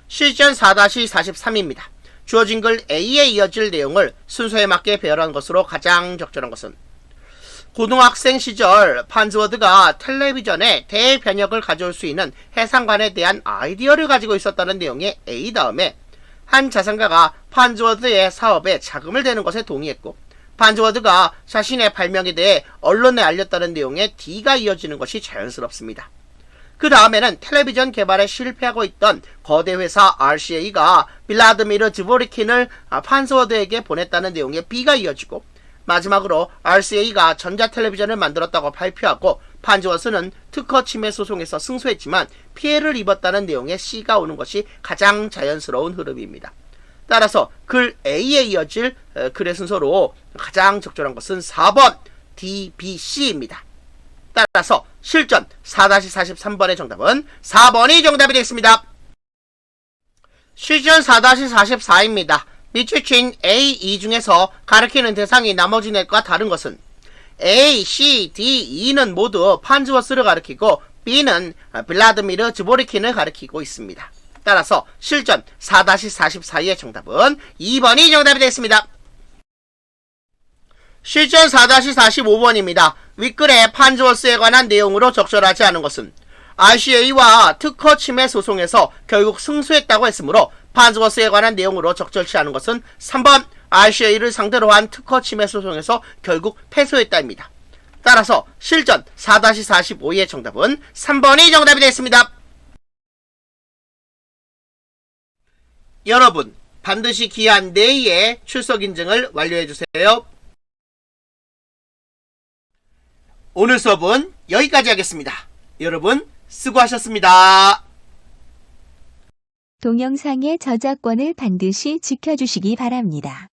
실전 4-43입니다. 주어진 글 A에 이어질 내용을 순서에 맞게 배열한 것으로 가장 적절한 것은 고등학생 시절 판즈워드가 텔레비전에 대변혁을 가져올 수 있는 해상관에 대한 아이디어를 가지고 있었다는 내용의 A 다음에 한 자산가가 판즈워드의 사업에 자금을 대는 것에 동의했고 판즈워드가 자신의 발명에 대해 언론에 알렸다는 내용의 D가 이어지는 것이 자연스럽습니다. 그 다음에는 텔레비전 개발에 실패하고 있던 거대 회사 RCA가 블라드미르 즈보리킨을 판즈워드에게 보냈다는 내용의 B가 이어지고 마지막으로 RCA가 전자텔레비전을 만들었다고 발표하고 판즈워스는 특허 침해 소송에서 승소했지만 피해를 입었다는 내용의 C가 오는 것이 가장 자연스러운 흐름입니다. 따라서 글 A에 이어질 글의 순서로 가장 적절한 것은 4번 D, B, C입니다. 따라서 실전 4-43번의 정답은 4번이 정답이 되겠습니다. 실전 4-44입니다. 밑줄친 A, E 중에서 가리키는 대상이 나머지 넷과 다른 것은 A, C, D, E는 모두 판즈워스를 가리키고 B는 블라드미르 즈보리킨을 가리키고 있습니다. 따라서 실전 4-44의 정답은 2번이 정답이 되겠습니다. 실전 4-45번입니다. 윗글에 판즈워스에 관한 내용으로 적절하지 않은 것은 RCA와 특허 침해 소송에서 결국 승소했다고 했으므로 판즈워스에 관한 내용으로 적절치 않은 것은 3번 RCA를 상대로 한 특허 침해 소송에서 결국 패소했다입니다. 따라서 실전 4-45의 정답은 3번이 정답이 되겠습니다. 여러분, 반드시 기한 내일에 출석 인증을 완료해주세요. 오늘 수업은 여기까지 하겠습니다. 여러분, 수고하셨습니다. 동영상의 저작권을 반드시 지켜주시기 바랍니다.